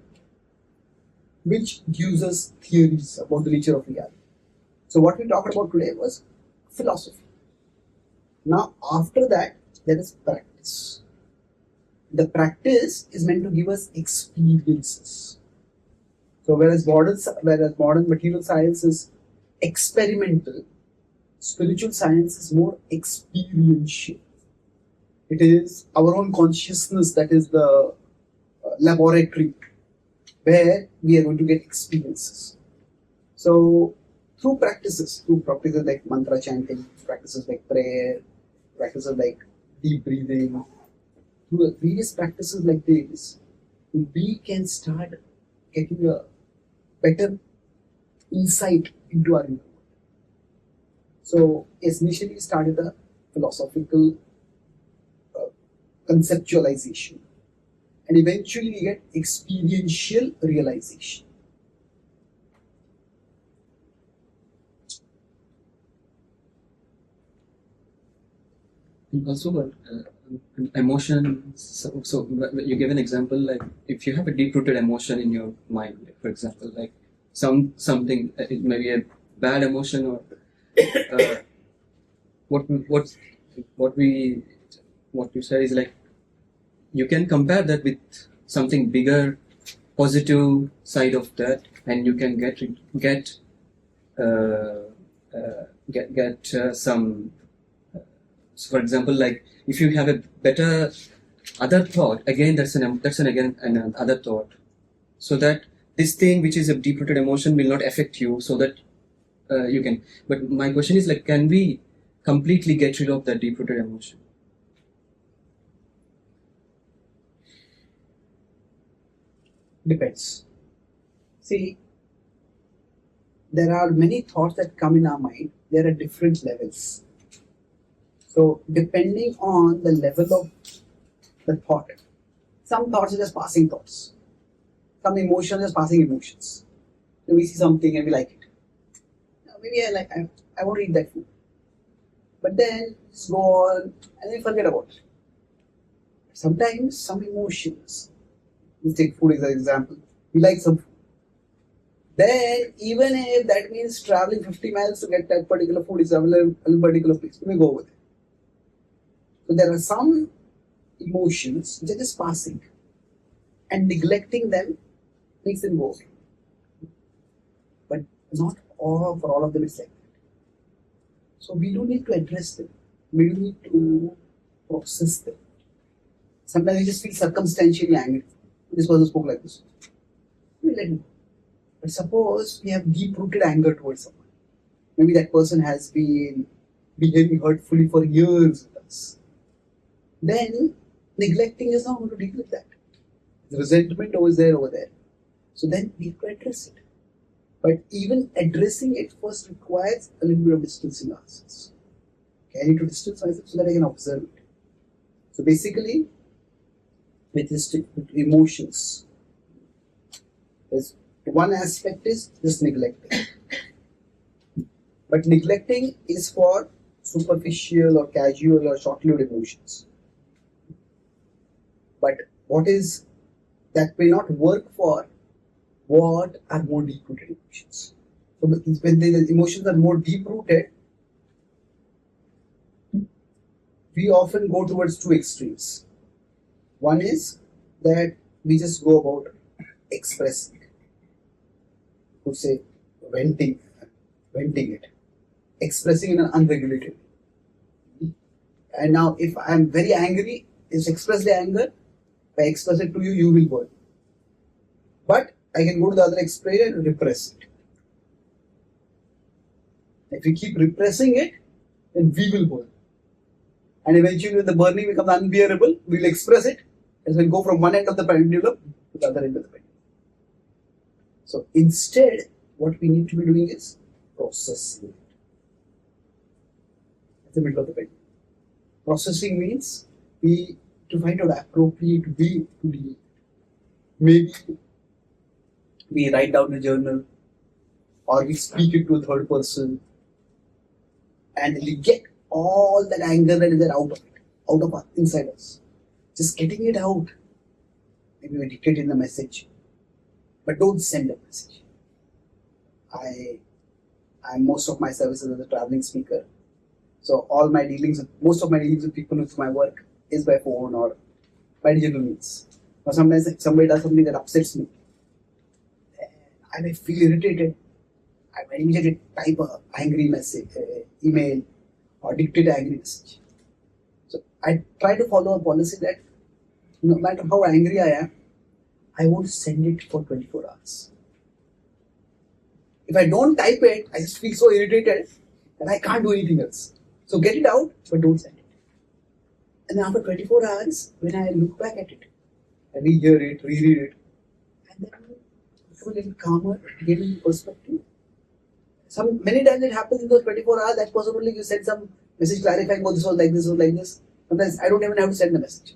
which gives us theories about the nature of reality. So what we talked about today was philosophy. Now, after that, there is practice. The practice is meant to give us experiences. So whereas modern material science is experimental, spiritual science is more experiential. It is our own consciousness that is the laboratory where we are going to get experiences. So through practices like mantra chanting, practices like prayer, practices like deep breathing, through various practices like this, we can start getting a better insight into our inner world. So initially started a philosophical conceptualization, and eventually we get experiential realization. And also, emotion. So you give an example, like if you have a deep-rooted emotion in your mind, like for example, like something, it may be a bad emotion, or what you said is like you can compare that with something bigger, positive side of that, and you can get some. So for example, like if you have a better other thought, again that's an other thought, so that this thing which is a deep-rooted emotion will not affect you, so that you can. But my question is like, can we completely get rid of that deep-rooted emotion? Depends. See, there are many thoughts that come in our mind. There are different levels. So depending on the level of the thought, some thoughts are just passing thoughts. Some emotions are just passing emotions. So we see something and we like it. Now, maybe I want to eat that food. But then just go on and then forget about it. Sometimes some emotions, let's take food as an example. We like some food. Then even if that means traveling 50 miles to get that particular food is available in a particular place, we may go over there. So there are some emotions which are just passing, and neglecting them makes them go away. But not for all of them is like that. So we don't need to address them. We don't need to process them. Sometimes we just feel circumstantially angry. This person spoke like this. We let him go. But suppose we have deep-rooted anger towards someone. Maybe that person has been behaving hurtfully for years with us. Then neglecting is not going to deal with that. The resentment over there. So then we have to address it. But even addressing it first requires a little bit of distancing ourselves. Okay, I need to distance myself so that I can observe it. So basically, with emotions, there's one aspect is just neglecting. But neglecting is for superficial or casual or short-lived emotions. But what is that may not work for what are more deep-rooted emotions. So when the emotions are more deep-rooted, we often go towards two extremes. One is that we just go about expressing, would say venting it, expressing in an unregulated way. And now if I am very angry, just express the anger. If I express it to you, you will burn. But I can go to the other extreme and repress it. If we keep repressing it, then we will burn. And eventually when the burning becomes unbearable, we will express it and we'll go from one end of the pendulum to the other end of the pendulum. So instead, what we need to be doing is processing it. At the middle of the pendulum. Processing means to find out appropriate way to deal. Maybe we write down a journal, or we speak it to a third person, and we get all that anger that is there out of it, out of us, inside us. Just getting it out. Maybe we dictate in the message, but don't send a message. I'm most of my services as a traveling speaker. So most of my dealings with people with my work is by phone or by digital means. Or sometimes if somebody does something that upsets me, I may feel irritated. I may immediately type an angry message, email, or dictate an angry message. So I try to follow a policy that no matter how angry I am, I won't send it for 24 hours. If I don't type it, I just feel so irritated that I can't do anything else. So get it out, but don't send it. And then after 24 hours, when I look back at it, I rehear it, reread it, and then I feel a little calmer, get in perspective. Many times it happens in those 24 hours, that person only you send some message clarifying, oh, this was like this, was like this. Sometimes I don't even have to send the message.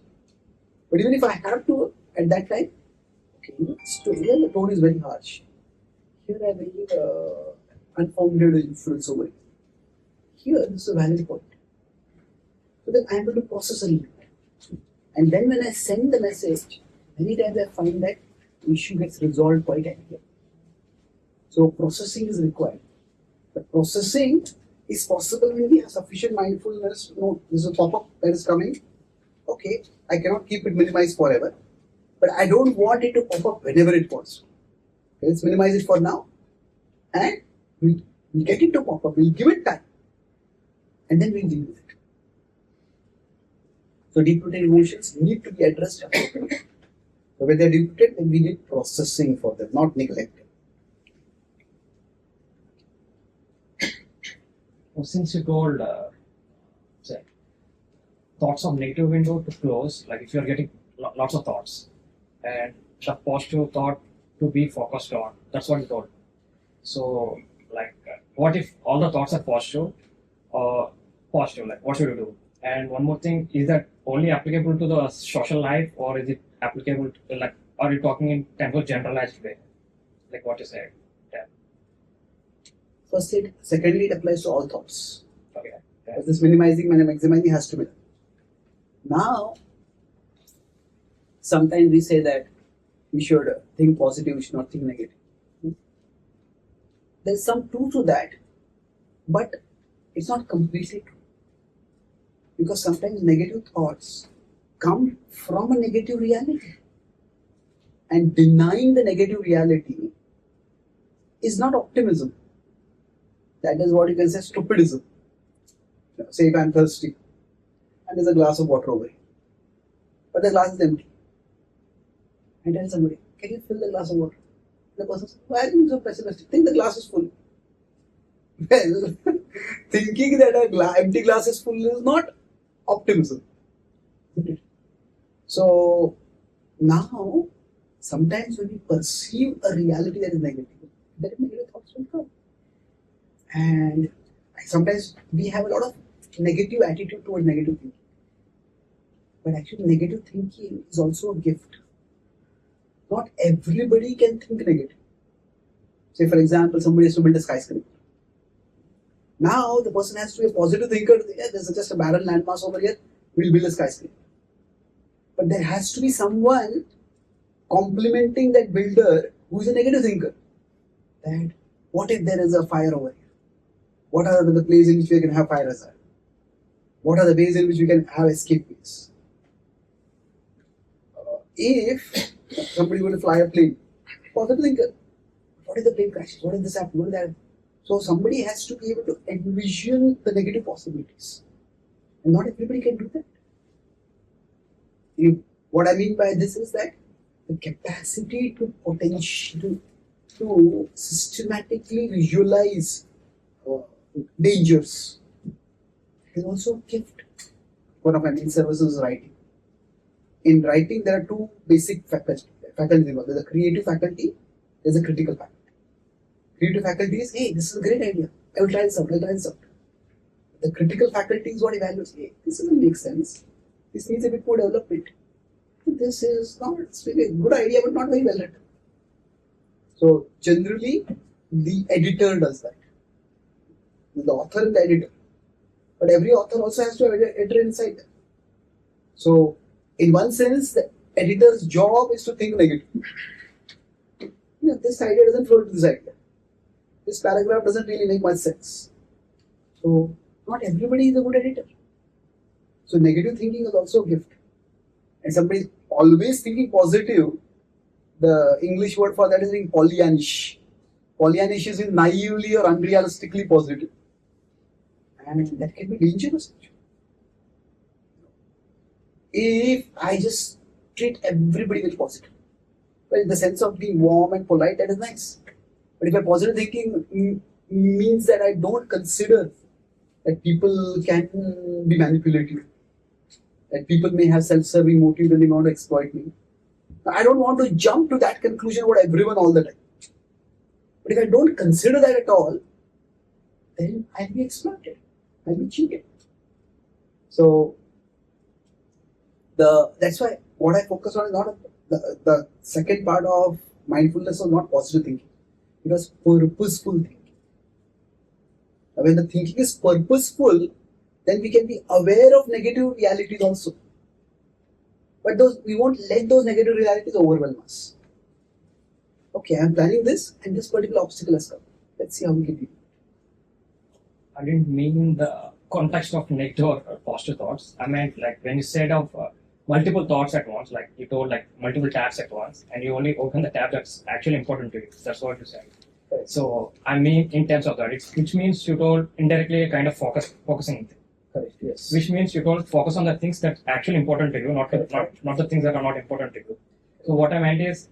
But even if I have to at that time, okay, here the tone is very harsh. Here I believe unfounded influence over it. Here this is a valid point. So then I am able to process a little bit. And then when I send the message, many times I find that the issue gets resolved quite quickly. So processing is required. But processing is possible when we have sufficient mindfulness. No, this is a pop-up that is coming. Okay, I cannot keep it minimized forever. But I don't want it to pop up whenever it wants. Okay, let's minimize it for now. And we'll get it to pop up. We'll give it time. And then we'll deal with it. So deep-rooted emotions need to be addressed appropriately. So when they're deep-rooted, then we need processing for them, not neglecting. Well, since you told say, thoughts of negative window to close, like if you're getting lots of thoughts and the positive thought to be focused on, that's what you told. So like what if all the thoughts are positive or positive, like what should you do? And one more thing, is that only applicable to the social life or is it applicable to, like, are you talking in terms of generalized way, like what you said? Secondly, it applies to all thoughts. Okay. But this minimizing and maximizing has to be done. Now, sometimes we say that we should think positive, we should not think negative. There's some truth to that, but it's not completely true. Because sometimes negative thoughts come from a negative reality. And denying the negative reality is not optimism. That is what you can say stupidism. Say if I'm thirsty and there's a glass of water over here, but the glass is empty. I tell somebody, can you fill the glass of water? The person says, why are you so pessimistic? Think the glass is full. Well, thinking that an empty glass is full is not optimism. So now, sometimes when we perceive a reality that is negative, that negative thoughts will come. And sometimes we have a lot of negative attitude towards negative thinking. But actually negative thinking is also a gift. Not everybody can think negative. Say for example, somebody has to build a skyscraper. Now the person has to be a positive thinker. Yeah, there's just a barren landmass over here, we'll build a skyscraper. But there has to be someone complementing that builder who is a negative thinker. That what if there is a fire over here? What are the places in which we can have fire hazard? What are the ways in which we can have escape ways? If somebody were to fly a plane, positive thinker, what if the plane crashes? What if this happens? What if that happens? So somebody has to be able to envision the negative possibilities. And not everybody can do that. What I mean by this is that the capacity to systematically visualize dangers is also a gift. One of my main services is writing. In writing, there are two basic faculties involved. There's a creative faculty, there's a critical faculty. Creative faculty is, hey, this is a great idea. I will try this out. The critical faculty is what evaluates, hey, this doesn't make sense. This needs a bit more development. This is not, it's really a good idea, but not very well written. So generally, the editor does that. The author and the editor. But every author also has to have an editor inside them. So, in one sense, the editor's job is to think negative. This idea doesn't flow to this idea. This paragraph doesn't really make much sense. So, not everybody is a good editor. So, negative thinking is also a gift. And somebody is always thinking positive. The English word for that is being Pollyannish. Pollyannish is naively or unrealistically positive. And that can be dangerous. If I just treat everybody with positive, well, in the sense of being warm and polite, that is nice. But if my positive thinking means that I don't consider that people can be manipulative, that people may have self-serving motives and they want to exploit me, I don't want to jump to that conclusion about everyone all the time. But if I don't consider that at all, then I'll be exploited. I'll be cheated. So that's why what I focus on is not the second part of mindfulness was not positive thinking. It was purposeful thinking. Now, when the thinking is purposeful, then we can be aware of negative realities also. But we won't let those negative realities overwhelm us. Okay, I'm planning this and this particular obstacle has come. Let's see how we can deal. I didn't mean the context of negative or positive thoughts. I meant like when you said of multiple thoughts at once, like you told like multiple tabs at once, and you only open the tab that's actually important to you. That's what you said. Correct. So I mean in terms of that, which means you told indirectly a kind of focusing. Correct, yes. Which means you don't focus on the things that's actually important to you, not the things that are not important to you. So what I meant is,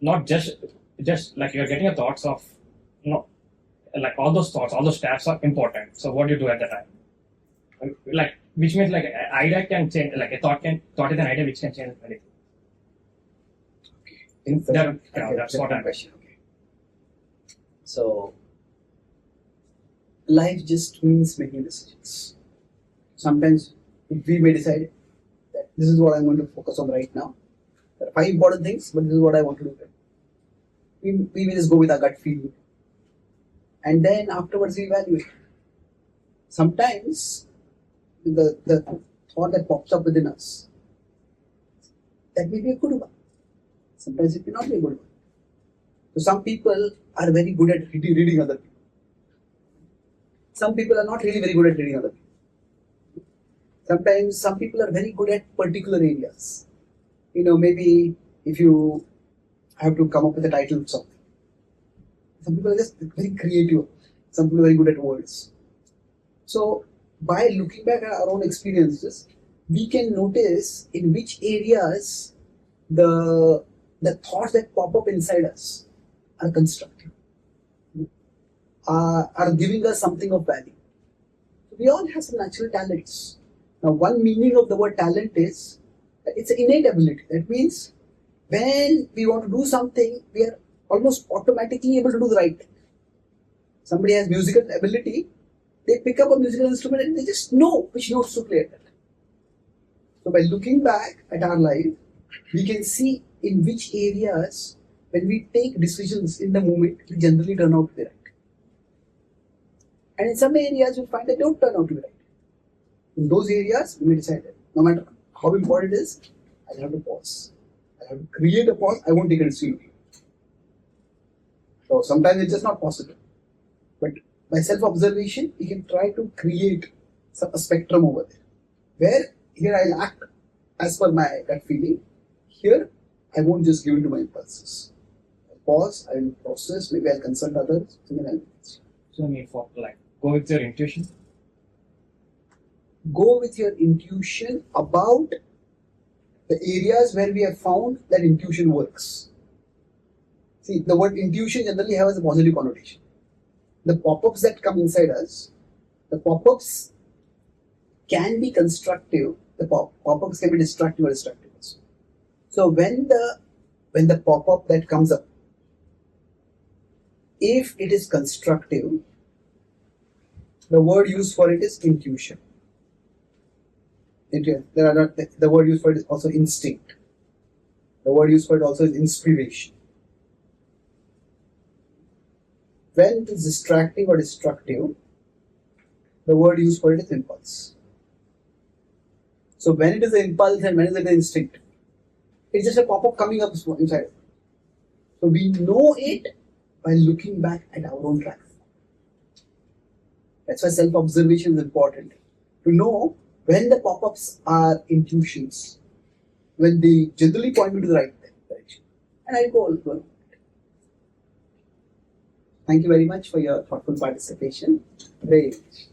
not just like you're getting your thoughts of, like all those thoughts, all those tabs are important. So what do you do at the time? Like, which means like an idea can change, like a thought is an idea which can change anything. That's what I'm question. Okay. So life just means making decisions. Sometimes we may decide that this is what I'm going to focus on right now. There are 5 important things, but this is what I want to do. We may just go with our gut feeling. And then afterwards we evaluate. Sometimes the thought that pops up within us, that may be a good one. Sometimes it may not be a good one. So some people are very good at reading other people. Some people are not really very good at reading other people. Sometimes some people are very good at particular areas. Maybe if you have to come up with a title of something. Some people are just very creative. Some people are very good at words. So by looking back at our own experiences, we can notice in which areas the thoughts that pop up inside us are constructive, are giving us something of value. We all have some natural talents. Now, one meaning of the word talent is that it's an innate ability. That means when we want to do something, we are almost automatically able to do the right thing. Somebody has musical ability, they pick up a musical instrument and they just know which notes to play at that. So by looking back at our life, we can see in which areas, when we take decisions in the moment, we generally turn out to be right. And in some areas, we find that they don't turn out to be right. In those areas, we may decide that no matter how important it is, I'll have to pause. I'll have to create a pause. I won't take a decision. So sometimes it's just not possible. But by self-observation, we can try to create a spectrum over there. Where here I'll act as per my gut feeling. Here, I won't just give in to my impulses. I'll pause, I'll process, maybe I'll consult others, and then I'll. So I mean, for like, go with your intuition. Go with your intuition about the areas where we have found that intuition works. See, the word intuition generally has a positive connotation. The pop-ups that come inside us, the pop-ups can be constructive, the pop-ups can be destructive or destructive. So when the pop-up that comes up, if it is constructive, the word used for it is intuition. The word used for it is also instinct. The word used for it also is inspiration. When it is distracting or destructive, The word used for it is impulse. So when it is an impulse and when it is an instinct, it's just a pop-up coming up inside. So we know it by looking back at our own track. That's why self-observation is important. To know when the pop-ups are intuitions, when they generally point me to the right direction. And I go on. Thank you very much for your thoughtful participation. Very much.